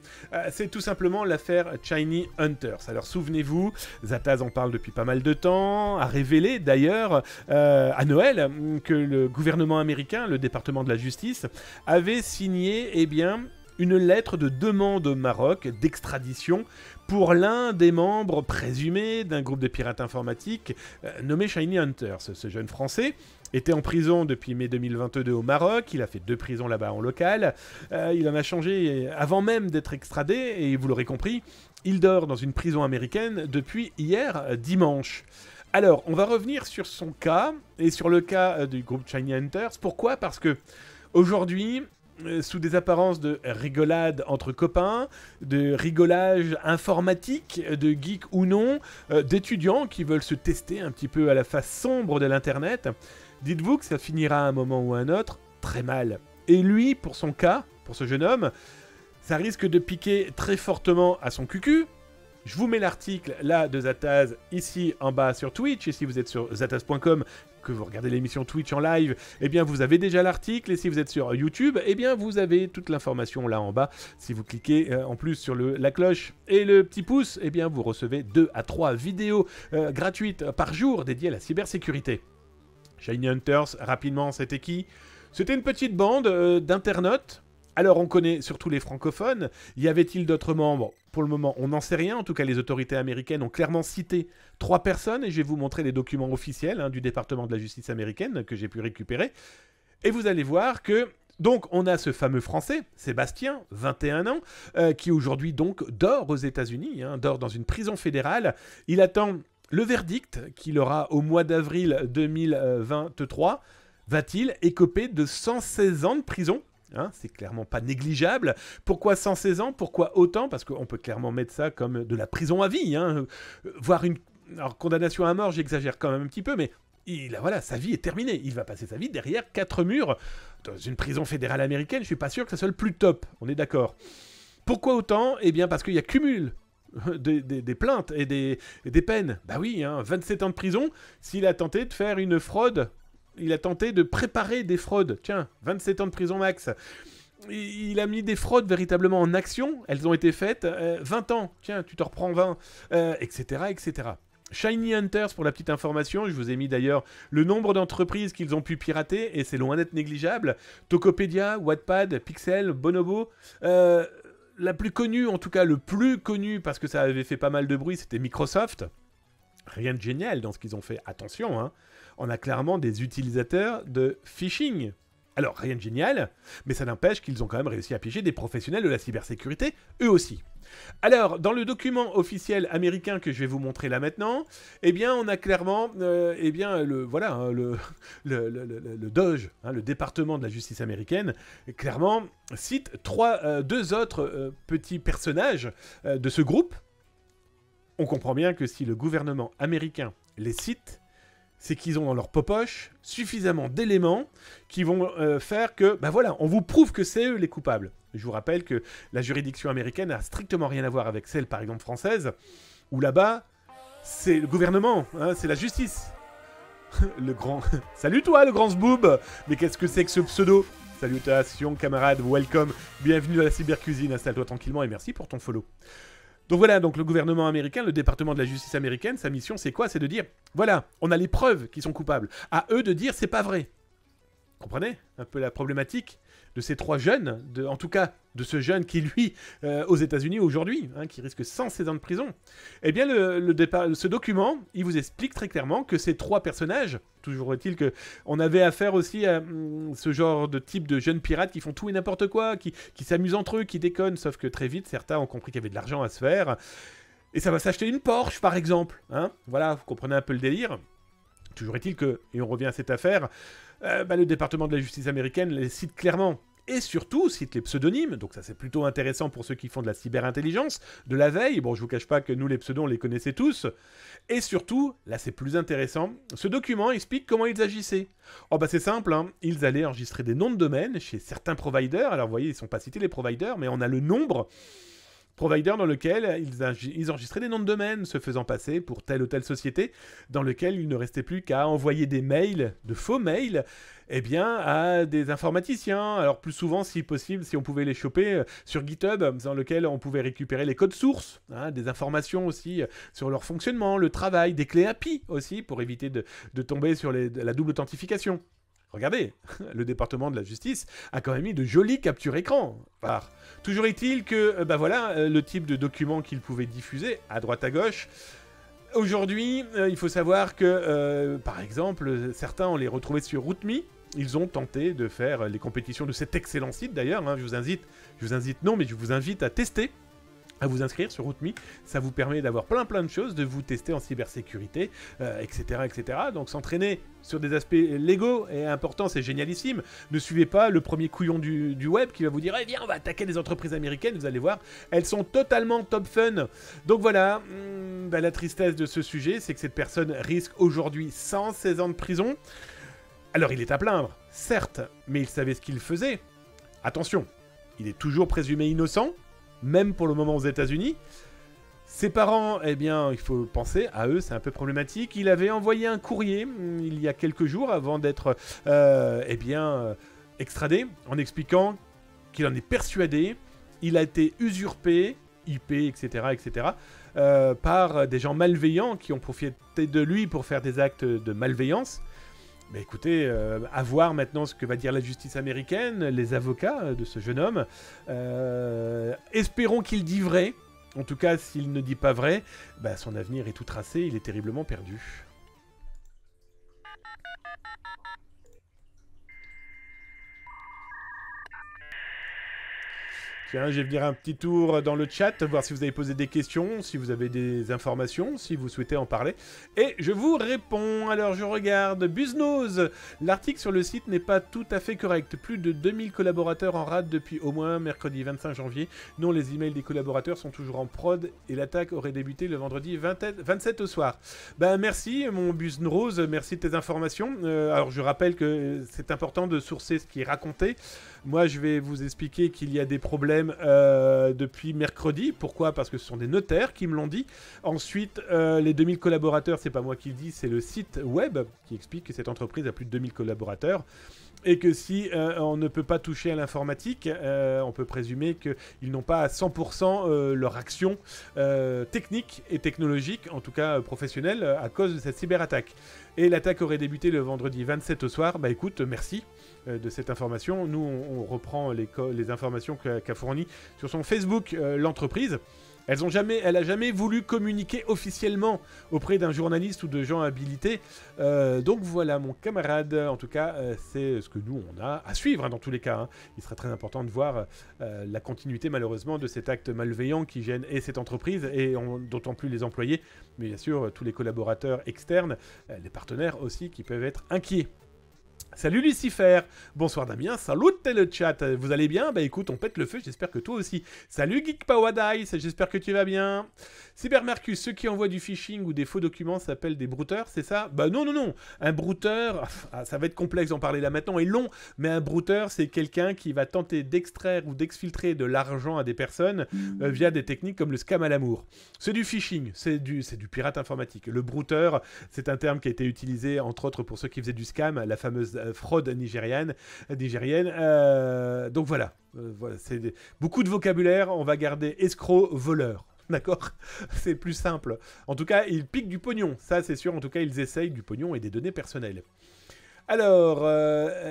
C'est tout simplement l'affaire Shiny Hunters. Alors, souvenez-vous, Zataz en parle depuis pas mal de temps, a révélé d'ailleurs à Noël que le gouvernement américain, le département de la justice, avait signé, eh bien, une lettre de demande au Maroc d'extradition pour l'un des membres présumés d'un groupe de pirates informatiques nommé Shiny Hunters. Ce jeune Français était en prison depuis mai 2022 au Maroc, il a fait 2 prisons là-bas en local, il en a changé avant même d'être extradé, et vous l'aurez compris, il dort dans une prison américaine depuis hier dimanche. Alors, on va revenir sur son cas, et sur le cas du groupe Shiny Hunters. Pourquoi? Parce que aujourd'hui, sous des apparences de rigolade entre copains, de rigolage informatique, de geek ou non, d'étudiants qui veulent se tester un petit peu à la face sombre de l'internet, dites-vous que ça finira à un moment ou à un autre très mal. Et lui, pour son cas, pour ce jeune homme, ça risque de piquer très fortement à son cucu. Je vous mets l'article là de Zataz ici en bas sur Twitch, et si vous êtes sur zataz.com, que vous regardez l'émission Twitch en live, eh bien vous avez déjà l'article, et si vous êtes sur YouTube, eh bien vous avez toute l'information là en bas. Si vous cliquez en plus sur la cloche et le petit pouce, eh bien vous recevez 2 à 3 vidéos gratuites par jour dédiées à la cybersécurité. Shiny Hunters, rapidement, c'était qui? C'était une petite bande d'internautes. Alors, on connaît surtout les francophones. Y avait-il d'autres membres? Pour le moment, on n'en sait rien. En tout cas, les autorités américaines ont clairement cité 3 personnes, et je vais vous montrer les documents officiels du département de la justice américaine que j'ai pu récupérer. Et vous allez voir que, donc, on a ce fameux Français, Sébastien, 21 ans, qui aujourd'hui, donc, dort aux États-Unis, dort dans une prison fédérale. Il attend le verdict qu'il aura au mois d'avril 2023. Va-t-il écoper de 116 ans de prison? C'est clairement pas négligeable. Pourquoi 116 ans? Pourquoi autant? Parce qu'on peut clairement mettre ça comme de la prison à vie. Voire une condamnation à mort, j'exagère quand même un petit peu, mais voilà, sa vie est terminée. Il va passer sa vie derrière 4 murs dans une prison fédérale américaine. Je suis pas sûr que ça soit le plus top, on est d'accord. Pourquoi autant? Eh bien parce qu'il y a cumul des plaintes et des peines. Bah oui, 27 ans de prison s'il a tenté de faire une fraude. Il a tenté de préparer des fraudes. Tiens, 27 ans de prison max. Il a mis des fraudes véritablement en action. Elles ont été faites. 20 ans. Tiens, tu t'en reprends 20. Etc., etc. Shiny Hunters, pour la petite information, je vous ai mis d'ailleurs le nombre d'entreprises qu'ils ont pu pirater, et c'est loin d'être négligeable. Tokopedia, Wattpad, Pixel, Bonobo. la plus connue, en tout cas le plus connu, parce que ça avait fait pas mal de bruit, c'était Microsoft. Rien de génial dans ce qu'ils ont fait. Attention, hein, on a clairement des utilisateurs de phishing. Alors, rien de génial, mais ça n'empêche qu'ils ont quand même réussi à piéger des professionnels de la cybersécurité, eux aussi. Alors, dans le document officiel américain que je vais vous montrer là maintenant, eh bien, on a clairement, le DOJ, hein, le département de la justice américaine, clairement cite deux autres petits personnages de ce groupe. On comprend bien que si le gouvernement américain les cite, c'est qu'ils ont dans leur popoche suffisamment d'éléments qui vont faire que, ben voilà, on vous prouve que c'est eux les coupables. Je vous rappelle que la juridiction américaine n'a strictement rien à voir avec celle, par exemple, française, où là-bas, c'est le gouvernement, hein, c'est la justice. Le grand... Salut toi, le grand zboob. Mais qu'est-ce que c'est que ce pseudo? Salutations, camarades, welcome. Bienvenue à la cybercuisine, installe-toi tranquillement et merci pour ton follow. Donc voilà, donc le gouvernement américain, le département de la justice américaine, sa mission c'est quoi? C'est de dire, voilà, on a les preuves qui sont coupables. À eux de dire, c'est pas vrai. Comprenez un peu la problématique de ces trois jeunes, en tout cas de ce jeune qui, lui, aux États-Unis aujourd'hui, hein, qui risque 116 ans de prison. Eh bien, ce document, il vous explique très clairement que ces trois personnages, toujours est-il qu'on avait affaire aussi à ce genre de type de jeunes pirates qui font tout et n'importe quoi, qui s'amusent entre eux, qui déconnent, sauf que très vite, certains ont compris qu'il y avait de l'argent à se faire. Et ça va s'acheter une Porsche, par exemple. Hein, voilà, vous comprenez un peu le délire. Toujours est-il que, et on revient à cette affaire, le département de la justice américaine les cite clairement. Et surtout, cite les pseudonymes, donc ça c'est plutôt intéressant pour ceux qui font de la cyberintelligence, de la veille, bon je vous cache pas que nous les pseudos on les connaissait tous, et surtout, là c'est plus intéressant, ce document explique comment ils agissaient. Oh bah c'est simple, hein, ils allaient enregistrer des noms de domaine chez certains providers, alors vous voyez ils ne sont pas cités les providers, mais on a le nombre provider dans lequel ils enregistraient des noms de domaine, se faisant passer pour telle ou telle société, dans lequel il ne restait plus qu'à envoyer des mails, de faux mails, eh bien, à des informaticiens. Alors plus souvent, si possible, si on pouvait les choper sur GitHub, dans lequel on pouvait récupérer les codes sources, hein, des informations aussi sur leur fonctionnement, le travail, des clés API aussi, pour éviter de tomber sur la double authentification. Regardez, le département de la justice a quand même mis de jolies captures écran. Enfin, toujours est-il que, voilà, le type de document qu'ils pouvaient diffuser, à droite à gauche. Aujourd'hui, il faut savoir que, par exemple, certains, on les retrouvait sur RootMe. Ils ont tenté de faire les compétitions de cet excellent site, d'ailleurs. Hein, je vous invite à tester, à vous inscrire sur RootMe. Ça vous permet d'avoir plein de choses, de vous tester en cybersécurité, etc., etc. Donc s'entraîner sur des aspects légaux et importants, c'est génialissime. Ne suivez pas le premier couillon du web qui va vous dire « Eh bien, on va attaquer des entreprises américaines, vous allez voir, elles sont totalement top fun. » Donc voilà, la tristesse de ce sujet, c'est que cette personne risque aujourd'hui 116 ans de prison. Alors il est à plaindre, certes, mais il savait ce qu'il faisait. Attention, il est toujours présumé innocent, même pour le moment aux États-Unis. Ses parents, eh bien, il faut penser à eux, c'est un peu problématique. Il avait envoyé un courrier il y a quelques jours avant d'être, extradé, en expliquant qu'il en est persuadé. Il a été usurpé, IP, etc., par des gens malveillants qui ont profité de lui pour faire des actes de malveillance. Mais écoutez, à voir maintenant ce que va dire la justice américaine, les avocats de ce jeune homme. Espérons qu'il dit vrai. En tout cas, s'il ne dit pas vrai, son avenir est tout tracé, il est terriblement perdu. Tiens, je vais venir un petit tour dans le chat, voir si vous avez posé des questions, si vous avez des informations, si vous souhaitez en parler. Et je vous réponds. Alors, je regarde. Buzznose. L'article sur le site n'est pas tout à fait correct. Plus de 2000 collaborateurs en rate depuis au moins mercredi 25 janvier. Non, les emails des collaborateurs sont toujours en prod et l'attaque aurait débuté le vendredi 27 au soir. Merci, mon Buzznose. Merci de tes informations. Alors, je rappelle que c'est important de sourcer ce qui est raconté. Moi, je vais vous expliquer qu'il y a des problèmes depuis mercredi. Pourquoi? Parce que ce sont des notaires qui me l'ont dit. Ensuite, les 2000 collaborateurs, c'est pas moi qui le dis, c'est le site web qui explique que cette entreprise a plus de 2000 collaborateurs. et que si on ne peut pas toucher à l'informatique, on peut présumer qu'ils n'ont pas à 100% leur action technique et technologique, en tout cas professionnelle, à cause de cette cyberattaque. Et l'attaque aurait débuté le vendredi 27 au soir. Bah écoute, merci de cette information. Nous, on reprend les informations qu'a fournies sur son Facebook l'entreprise. Elle a jamais voulu communiquer officiellement auprès d'un journaliste ou de gens habilités. Donc voilà, mon camarade, en tout cas, c'est ce que nous, on a à suivre dans tous les cas. Il serait très important de voir la continuité, malheureusement, de cet acte malveillant qui gêne et cette entreprise, et d'autant plus les employés, mais bien sûr, tous les collaborateurs externes, les partenaires aussi, qui peuvent être inquiets. Salut Lucifer, bonsoir Damien, salut le chat, vous allez bien? Bah écoute, on pète le feu, j'espère que toi aussi. Salut Geek Paradise, j'espère que tu vas bien. Cybermercus, ceux qui envoient du phishing ou des faux documents s'appellent des brouteurs, c'est ça? Bah non, non, non, un brouteur, ça va être complexe d'en parler là maintenant et long, mais un brouteur c'est quelqu'un qui va tenter d'extraire ou d'exfiltrer de l'argent à des personnes via des techniques comme le scam à l'amour. C'est du phishing, c'est du pirate informatique. Le brouteur, c'est un terme qui a été utilisé entre autres pour ceux qui faisaient du scam, la fameuse fraude nigérienne. Donc voilà, c'est beaucoup de vocabulaire, on va garder escroc, voleur. D'accord? C'est plus simple. En tout cas, ils piquent du pognon, ça c'est sûr. En tout cas, ils essayent du pognon et des données personnelles. Alors,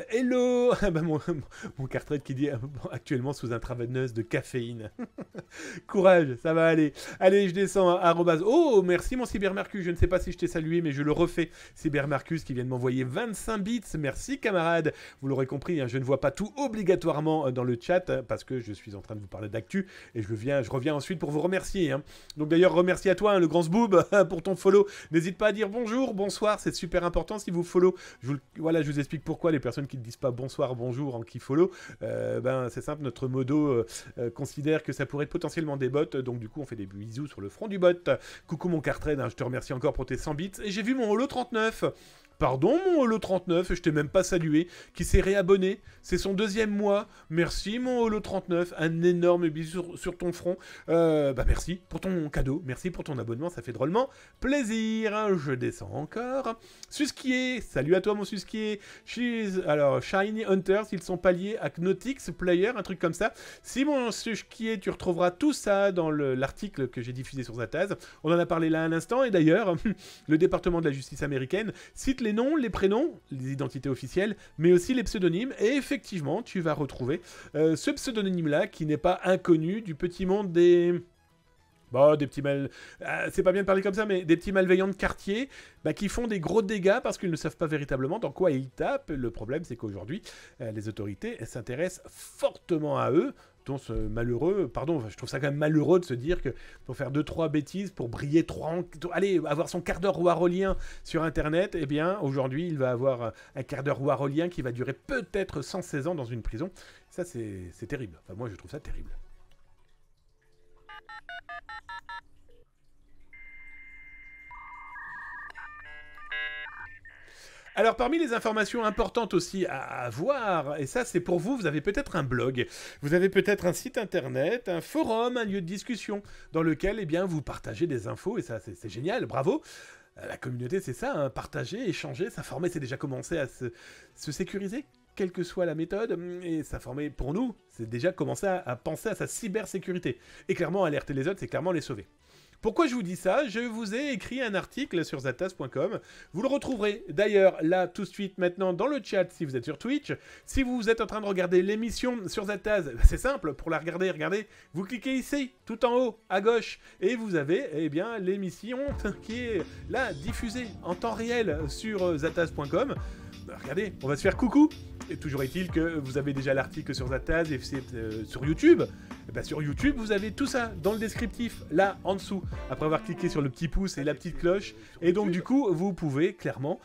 hello. Bah, mon Cartret qui dit actuellement sous intraveineuse de caféine. Courage, ça va aller. Allez, je descends à arrobase. Oh, merci mon Cybermarcus. Je ne sais pas si je t'ai salué, mais je le refais. Cybermarcus qui vient de m'envoyer 25 bits. Merci camarade. Vous l'aurez compris, je ne vois pas tout obligatoirement dans le chat parce que je suis en train de vous parler d'actu et je reviens ensuite pour vous remercier. Donc d'ailleurs, remercie à toi, le grand Zboob, pour ton follow. N'hésite pas à dire bonjour, bonsoir, c'est super important si vous follow. Voilà, je vous explique pourquoi les personnes qui ne disent pas bonsoir, bonjour en qui follow, c'est simple, notre modo considère que ça pourrait être potentiellement des bots, donc du coup on fait des bisous sur le front du bot. Coucou mon Cartred, je te remercie encore pour tes 100 bits, et j'ai vu mon Holo 39. Pardon mon Holo 39, je t'ai même pas salué, qui s'est réabonné, c'est son 2e mois, merci mon Holo 39, un énorme bisou sur ton front, merci pour ton cadeau, merci pour ton abonnement, ça fait drôlement plaisir, je descends encore, Suskier, salut à toi mon Suskier, alors Shiny Hunters, ils sont pas liés à Knotix Player, un truc comme ça, si mon Suskier, tu retrouveras tout ça dans l'article que j'ai diffusé sur Zataz, on en a parlé là un instant, et d'ailleurs, le département de la justice américaine cite les noms, les prénoms, les identités officielles, mais aussi les pseudonymes. Et effectivement, tu vas retrouver ce pseudonyme-là qui n'est pas inconnu du petit monde des... Bon, des petits c'est pas bien de parler comme ça, mais des petits malveillants de quartier qui font des gros dégâts parce qu'ils ne savent pas véritablement dans quoi ils tapent. Le problème, c'est qu'aujourd'hui, les autorités s'intéressent fortement à eux. Donc, ce malheureux, je trouve ça quand même malheureux de se dire que pour faire 2-3 bêtises, pour briller avoir son quart d'heure warolien sur Internet, eh bien, aujourd'hui, il va avoir un quart d'heure warolien qui va durer peut-être 116 ans dans une prison. Ça, c'est terrible. Enfin, moi, je trouve ça terrible. Alors, parmi les informations importantes aussi à voir, et ça c'est pour vous, vous avez peut-être un blog, vous avez peut-être un site internet, un forum, un lieu de discussion dans lequel vous partagez des infos, et ça c'est génial, bravo. La communauté c'est ça, partager, échanger, s'informer, c'est déjà commencé à se sécuriser, quelle que soit la méthode, et s'informer pour nous, c'est déjà commencer à penser à sa cybersécurité. Et clairement, alerter les autres, c'est clairement les sauver. Pourquoi je vous dis ça? Je vous ai écrit un article sur zataz.com. Vous le retrouverez d'ailleurs là tout de suite maintenant dans le chat si vous êtes sur Twitch. Si vous êtes en train de regarder l'émission sur Zataz, c'est simple, pour la regarder, regardez, vous cliquez ici, tout en haut, à gauche, et vous avez l'émission qui est là, diffusée en temps réel sur zataz.com. Regardez, on va se faire coucou. Et toujours est-il que vous avez déjà l'article sur Zataz et c'est sur YouTube. Sur YouTube, vous avez tout ça dans le descriptif, là, en dessous, après avoir cliqué sur le petit pouce et la petite cloche. Et donc, du coup, vous pouvez clairement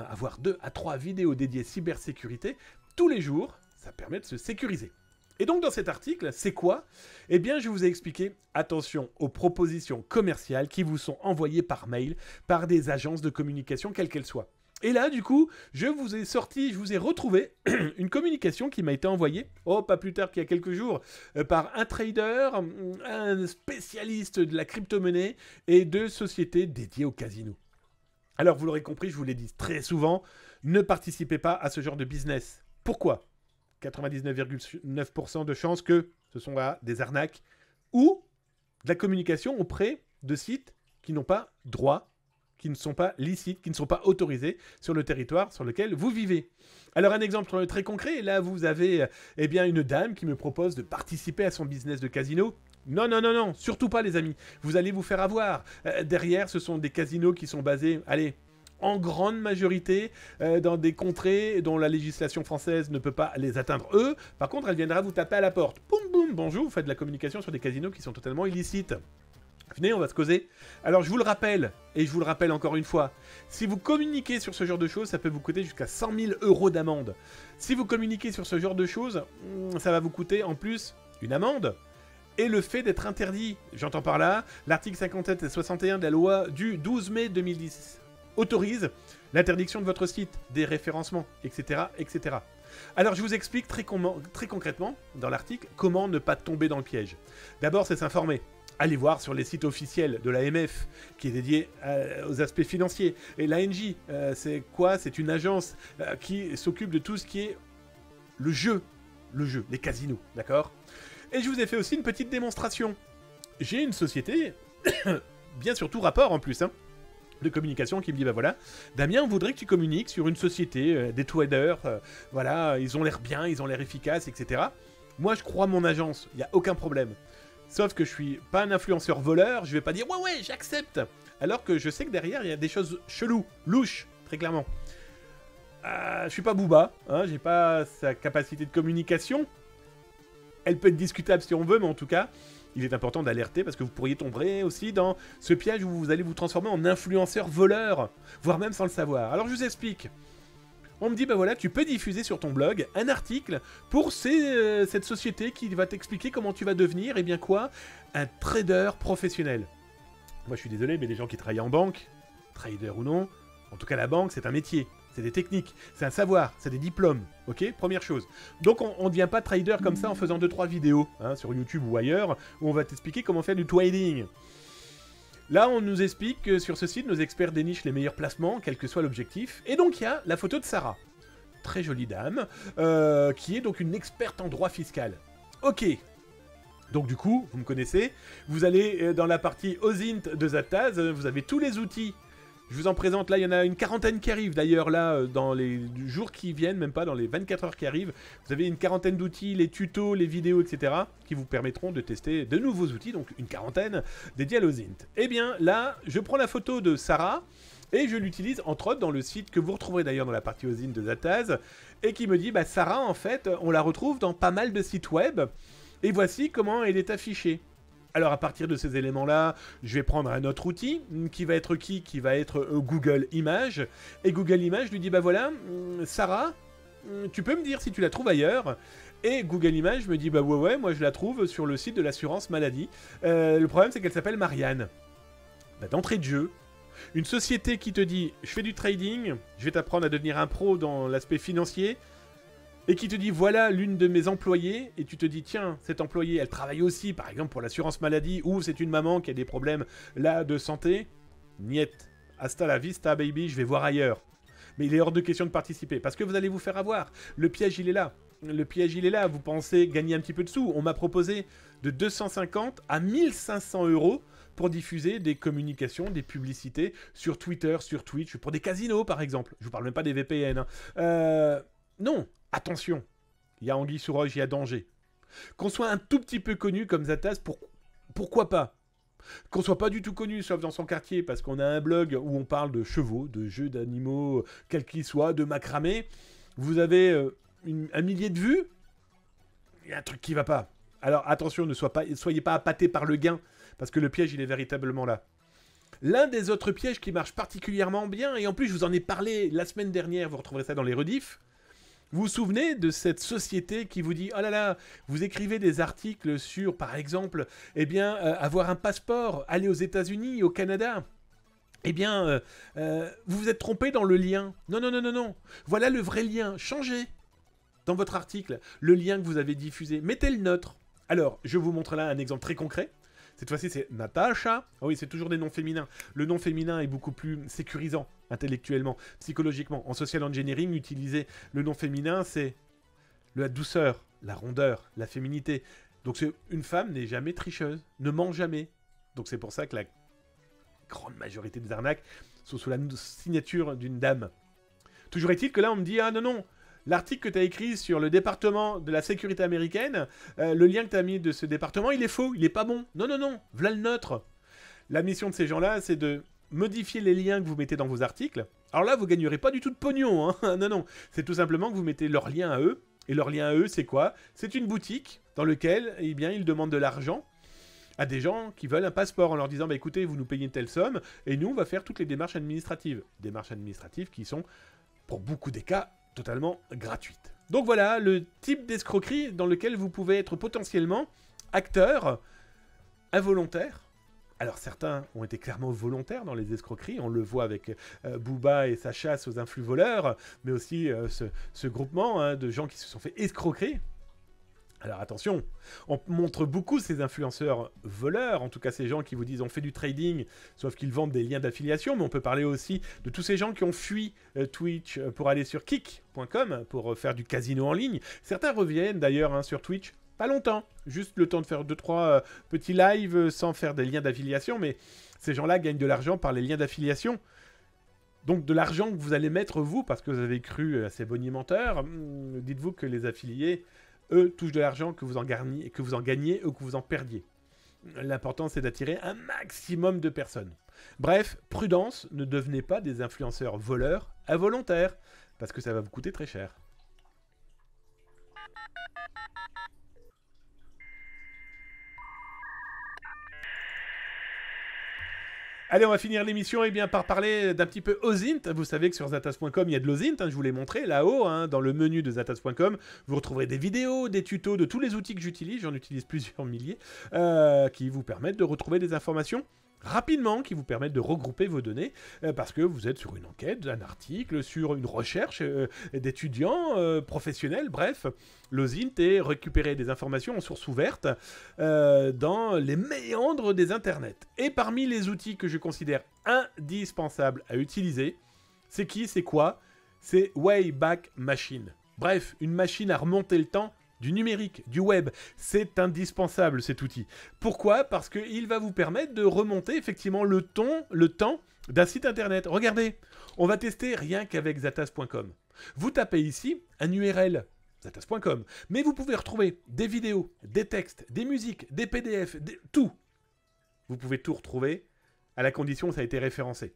avoir 2 à 3 vidéos dédiées cybersécurité tous les jours. Ça permet de se sécuriser. Et donc, dans cet article, c'est quoi? Je vous ai expliqué, attention aux propositions commerciales qui vous sont envoyées par mail par des agences de communication, quelles qu'elles soient. Et là, du coup, je vous ai retrouvé une communication qui m'a été envoyée, pas plus tard qu'il y a quelques jours, par un trader, un spécialiste de la crypto-monnaie et de sociétés dédiées au casino. Alors, vous l'aurez compris, je vous l'ai dit très souvent, ne participez pas à ce genre de business. Pourquoi ? 99,9% de chances que ce sont des arnaques ou de la communication auprès de sites qui n'ont pas droit, qui ne sont pas licites, qui ne sont pas autorisés sur le territoire sur lequel vous vivez. Alors un exemple très concret, là vous avez eh bien une dame qui me propose de participer à son business de casino. Non, non, non, non, surtout pas les amis, vous allez vous faire avoir. Derrière, ce sont des casinos qui sont basés, allez, en grande majorité dans des contrées dont la législation française ne peut pas les atteindre eux. Par contre, elle viendra vous taper à la porte. Boum, boum, bonjour, vous faites de la communication sur des casinos qui sont totalement illicites. Venez, on va se causer. Alors, je vous le rappelle, et je vous le rappelle encore une fois, si vous communiquez sur ce genre de choses, ça peut vous coûter jusqu'à 100 000 € d'amende. Si vous communiquez sur ce genre de choses, ça va vous coûter en plus une amende et le fait d'être interdit. J'entends par là, l'article 57 et 61 de la loi du 12 mai 2010 autorise l'interdiction de votre site, des référencements, etc., etc. Alors, je vous explique très concrètement, dans l'article, comment ne pas tomber dans le piège. D'abord, c'est s'informer. Allez voir sur les sites officiels de l'AMF, qui est dédié aux aspects financiers. Et l'ANJ, c'est quoi? C'est une agence qui s'occupe de tout ce qui est le jeu, les casinos, d'accord? Et je vous ai fait aussi une petite démonstration. J'ai une société, bien sûr tout rapport en plus, hein, de communication qui me dit, bah voilà, Damien, on voudrait que tu communiques sur une société, des traders, voilà, ils ont l'air bien, ils ont l'air efficaces, etc. Moi, je crois mon agence, il n'y a aucun problème. Sauf que je suis pas un influenceur voleur, je vais pas dire ouais, j'accepte. Alors que je sais que derrière, il y a des choses cheloues, louches, très clairement. Je suis pas Booba, hein, j'ai pas sa capacité de communication. Elle peut être discutable si on veut, mais en tout cas, il est important d'alerter parce que vous pourriez tomber aussi dans ce piège où vous allez vous transformer en influenceur voleur, voire même sans le savoir. Alors je vous explique. On me dit, bah voilà, tu peux diffuser sur ton blog un article pour cette société qui va t'expliquer comment tu vas devenir, eh bien quoi, un trader professionnel. Moi je suis désolé, mais les gens qui travaillent en banque, trader ou non, en tout cas la banque c'est un métier, c'est des techniques, c'est un savoir, c'est des diplômes, ok? Première chose. Donc on ne devient pas trader comme ça en faisant 2-3 vidéos, hein, sur YouTube ou ailleurs, où on va t'expliquer comment faire du trading. Là, on nous explique que sur ce site, nos experts dénichent les meilleurs placements, quel que soit l'objectif. Et donc, il y a la photo de Sarah. Très jolie dame, qui est donc une experte en droit fiscal. Ok. Donc du coup, vous me connaissez, vous allez dans la partie OSINT de Zataz, vous avez tous les outils. Je vous en présente, là, il y en a une quarantaine qui arrivent. D'ailleurs, là, dans les jours qui viennent, même pas dans les 24 heures qui arrivent, vous avez une quarantaine d'outils, les tutos, les vidéos, etc., qui vous permettront de tester de nouveaux outils, donc une quarantaine dédiés à l'OSINT. Eh bien, là, je prends la photo de Sarah, et je l'utilise, entre autres, dans le site que vous retrouverez d'ailleurs dans la partie OSINT de Zataz, et qui me dit, bah, Sarah, en fait, on la retrouve dans pas mal de sites web, et voici comment elle est affichée. Alors à partir de ces éléments-là, je vais prendre un autre outil qui va être qui va être Google Images. Et Google Images lui dit, bah voilà, Sarah, tu peux me dire si tu la trouves ailleurs. Et Google Images me dit, bah ouais, moi je la trouve sur le site de l'assurance maladie. Le problème c'est qu'elle s'appelle Marianne. Bah, d'entrée de jeu, une société qui te dit, je fais du trading, je vais t'apprendre à devenir un pro dans l'aspect financier, et qui te dit, voilà l'une de mes employées, et tu te dis, tiens, cette employée, elle travaille aussi, par exemple, pour l'assurance maladie, ou c'est une maman qui a des problèmes, là, de santé. Niet. Hasta la vista, baby, je vais voir ailleurs. Mais il est hors de question de participer, parce que vous allez vous faire avoir. Le piège, il est là. Le piège, il est là. Vous pensez gagner un petit peu de sous. On m'a proposé de 250 à 1500 € pour diffuser des communications, des publicités sur Twitter, sur Twitch, pour des casinos, par exemple. Je vous parle même pas des VPN. Hein. Non. Attention, il y a anguille sous roche, il y a danger. Qu'on soit un tout petit peu connu comme Zataz, pourquoi pas? Qu'on soit pas du tout connu, sauf dans son quartier, parce qu'on a un blog où on parle de chevaux, de jeux d'animaux, quels qu'ils soient, de macramé. Vous avez un millier de vues, il y a un truc qui va pas. Alors attention, ne soyez pas appâtés par le gain, parce que le piège, il est véritablement là. L'un des autres pièges qui marche particulièrement bien, et en plus je vous en ai parlé la semaine dernière, vous retrouverez ça dans les rediffs. Vous vous souvenez de cette société qui vous dit, oh là là, vous écrivez des articles sur, par exemple, eh bien, avoir un passeport, aller aux États-Unis, au Canada. Eh bien, vous vous êtes trompé dans le lien. Non, non, non, non, non. Voilà le vrai lien. Changez dans votre article le lien que vous avez diffusé. Mettez le nôtre. Alors, je vous montre là un exemple très concret. Cette fois-ci, c'est Natasha. Ah oui, c'est toujours des noms féminins. Le nom féminin est beaucoup plus sécurisant, intellectuellement, psychologiquement. En social engineering, utiliser le nom féminin, c'est la douceur, la rondeur, la féminité. Donc une femme n'est jamais tricheuse, ne ment jamais. Donc c'est pour ça que la grande majorité des arnaques sont sous la signature d'une dame. Toujours est-il que là, on me dit, ah non, non, l'article que tu as écrit sur le département de la sécurité américaine, le lien que tu as mis de ce département, il est faux, il est pas bon. Non, non, non, voilà le nôtre. La mission de ces gens-là, c'est de modifier les liens que vous mettez dans vos articles. Alors là, vous gagnerez pas du tout de pognon, hein. Non, non, c'est tout simplement que vous mettez leur lien à eux. Et leur lien à eux, c'est quoi? C'est une boutique dans laquelle, eh bien, ils demandent de l'argent à des gens qui veulent un passeport en leur disant, bah écoutez, vous nous payez une telle somme, et nous, on va faire toutes les démarches administratives. Démarches administratives qui sont, pour beaucoup des cas, totalement gratuites. Donc voilà, le type d'escroquerie dans lequel vous pouvez être potentiellement acteur involontaire. Alors certains ont été clairement volontaires dans les escroqueries, on le voit avec Booba et sa chasse aux influx voleurs, mais aussi ce groupement de gens qui se sont fait escroquer. Alors attention, on montre beaucoup ces influenceurs voleurs, en tout cas ces gens qui vous disent on fait du trading, sauf qu'ils vendent des liens d'affiliation, mais on peut parler aussi de tous ces gens qui ont fui Twitch pour aller sur kick.com pour faire du casino en ligne. Certains reviennent d'ailleurs sur Twitch, pas longtemps, juste le temps de faire 2-3 petits lives sans faire des liens d'affiliation, mais ces gens-là gagnent de l'argent par les liens d'affiliation. Donc de l'argent que vous allez mettre vous, parce que vous avez cru à ces bonimenteurs, dites-vous que les affiliés, eux, touchent de l'argent que vous en gagnez ou que vous en perdiez. L'important, c'est d'attirer un maximum de personnes. Bref, prudence, ne devenez pas des influenceurs voleurs involontaires, parce que ça va vous coûter très cher. Allez, on va finir l'émission par parler d'un petit peu OSINT. Vous savez que sur zatas.com, il y a de l'OSINT, je vous l'ai montré là-haut, dans le menu de zatas.com. Vous retrouverez des vidéos, des tutos de tous les outils que j'utilise, j'en utilise plusieurs milliers, qui vous permettent de retrouver des informations rapidement, qui vous permettent de regrouper vos données, parce que vous êtes sur une enquête, un article, sur une recherche d'étudiants, professionnels, bref. L'OSINT est récupérer des informations en source ouverte dans les méandres des internets. Et parmi les outils que je considère indispensables à utiliser, c'est qui, c'est quoi? C'est Wayback Machine. Bref, une machine à remonter le temps du numérique, du web. C'est indispensable cet outil. Pourquoi? Parce qu'il va vous permettre de remonter effectivement le temps d'un site internet. Regardez, on va tester rien qu'avec zatas.com. Vous tapez ici un URL, zatas.com, mais vous pouvez retrouver des vidéos, des textes, des musiques, des PDF, tout. Vous pouvez tout retrouver à la condition que ça a été référencé.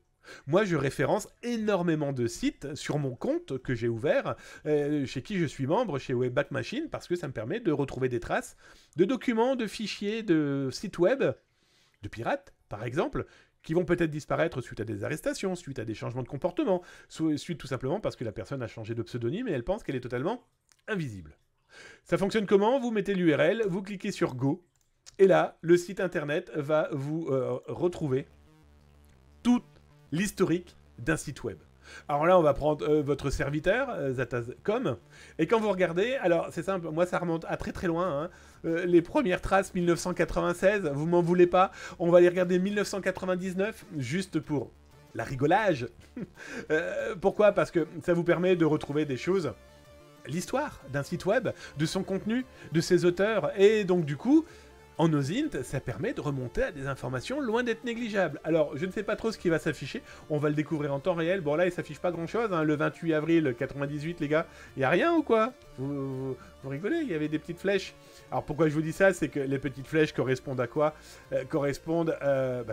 Moi, je référence énormément de sites sur mon compte que j'ai ouvert, chez qui je suis membre, chez Wayback Machine, parce que ça me permet de retrouver des traces de documents, de fichiers, de sites web, de pirates, par exemple, qui vont peut-être disparaître suite à des arrestations, suite à des changements de comportement, suite tout simplement parce que la personne a changé de pseudonyme et elle pense qu'elle est totalement invisible. Ça fonctionne comment? Vous mettez l'URL, vous cliquez sur Go, et là, le site internet va vous retrouver tout l'historique d'un site web. Alors là, on va prendre votre serviteur, zatas.com, et quand vous regardez, alors c'est simple, moi ça remonte à très très loin, les premières traces 1996, vous m'en voulez pas, on va les regarder 1999, juste pour la rigolage. Pourquoi? Parce que ça vous permet de retrouver des choses, l'histoire d'un site web, de son contenu, de ses auteurs, et donc du coup, en OSINT, ça permet de remonter à des informations loin d'être négligeables. Alors, je ne sais pas trop ce qui va s'afficher, on va le découvrir en temps réel. Bon là, il s'affiche pas grand-chose, le 28 avril 98, les gars. Il y a rien ou quoi? Vous rigolez, il y avait des petites flèches. Alors pourquoi je vous dis ça? C'est que les petites flèches correspondent à quoi? Correspondent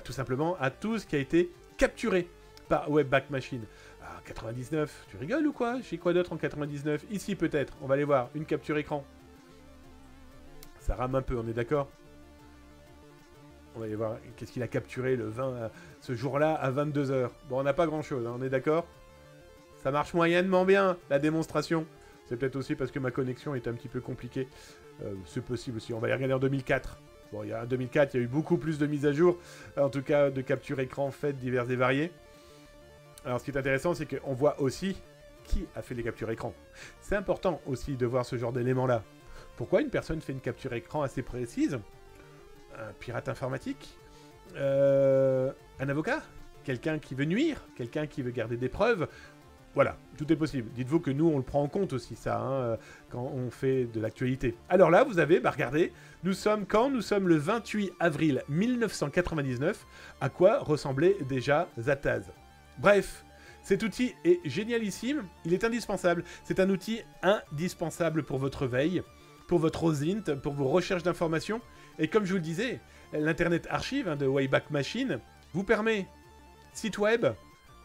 tout simplement à tout ce qui a été capturé par Wayback Machine. Ah, 99, tu rigoles ou quoi? J'ai quoi d'autre en 99? Ici peut-être, on va aller voir, une capture écran. Ça rame un peu, on est d'accord? On va aller voir qu'est-ce qu'il a capturé le 20, ce jour-là à 22h. Bon, on n'a pas grand-chose, on est d'accord? Ça marche moyennement bien, la démonstration. C'est peut-être aussi parce que ma connexion est un petit peu compliquée. C'est possible aussi. On va aller regarder en 2004. Bon, en 2004, il y a eu beaucoup plus de mises à jour, en tout cas de capture écran faites diverses et variées. Alors, ce qui est intéressant, c'est qu'on voit aussi qui a fait les captures écran. C'est important aussi de voir ce genre d'éléments-là. Pourquoi une personne fait une capture écran assez précise? Un pirate informatique? Un avocat? Quelqu'un qui veut nuire? Quelqu'un qui veut garder des preuves? Voilà, tout est possible. Dites-vous que nous, on le prend en compte aussi, ça, hein, quand on fait de l'actualité. Alors là, vous avez, regardez, nous sommes le 28 avril 1999. À quoi ressemblait déjà Zataz? Bref, cet outil est génialissime, il est indispensable. C'est un outil indispensable pour votre veille, pour votre OSINT, pour vos recherches d'informations. Et comme je vous le disais, l'Internet Archive de Wayback Machine vous permet site web,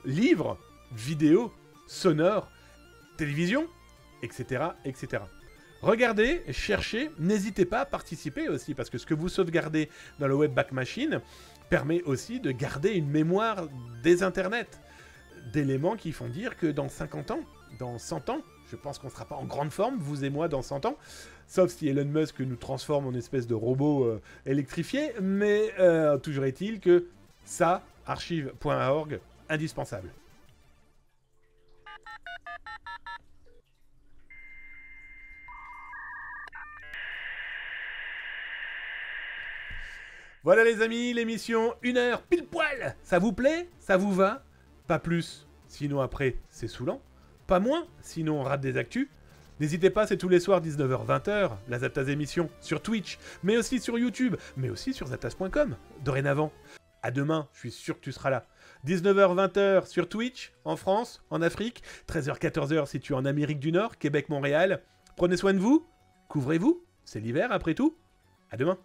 livres, vidéos, sonores, télévision, etc., etc. Regardez, cherchez, n'hésitez pas à participer aussi, parce que ce que vous sauvegardez dans le Wayback Machine permet aussi de garder une mémoire des internets, d'éléments qui font dire que dans 50 ans, dans 100 ans, je pense qu'on ne sera pas en grande forme, vous et moi, dans 100 ans, sauf si Elon Musk nous transforme en espèce de robot électrifié, mais toujours est-il que ça, archive.org, indispensable. Voilà les amis, l'émission 1 heure pile poil. Ça vous plaît? Ça vous va? Pas plus, sinon après c'est saoulant. Pas moins, sinon on rate des actus. N'hésitez pas, c'est tous les soirs 19h-20h, la Zataz émission sur Twitch, mais aussi sur YouTube, mais aussi sur zataz.com, dorénavant. À demain, je suis sûr que tu seras là. 19h-20h sur Twitch, en France, en Afrique, 13h-14h si tu es en Amérique du Nord, Québec-Montréal. Prenez soin de vous, couvrez-vous, c'est l'hiver après tout. À demain.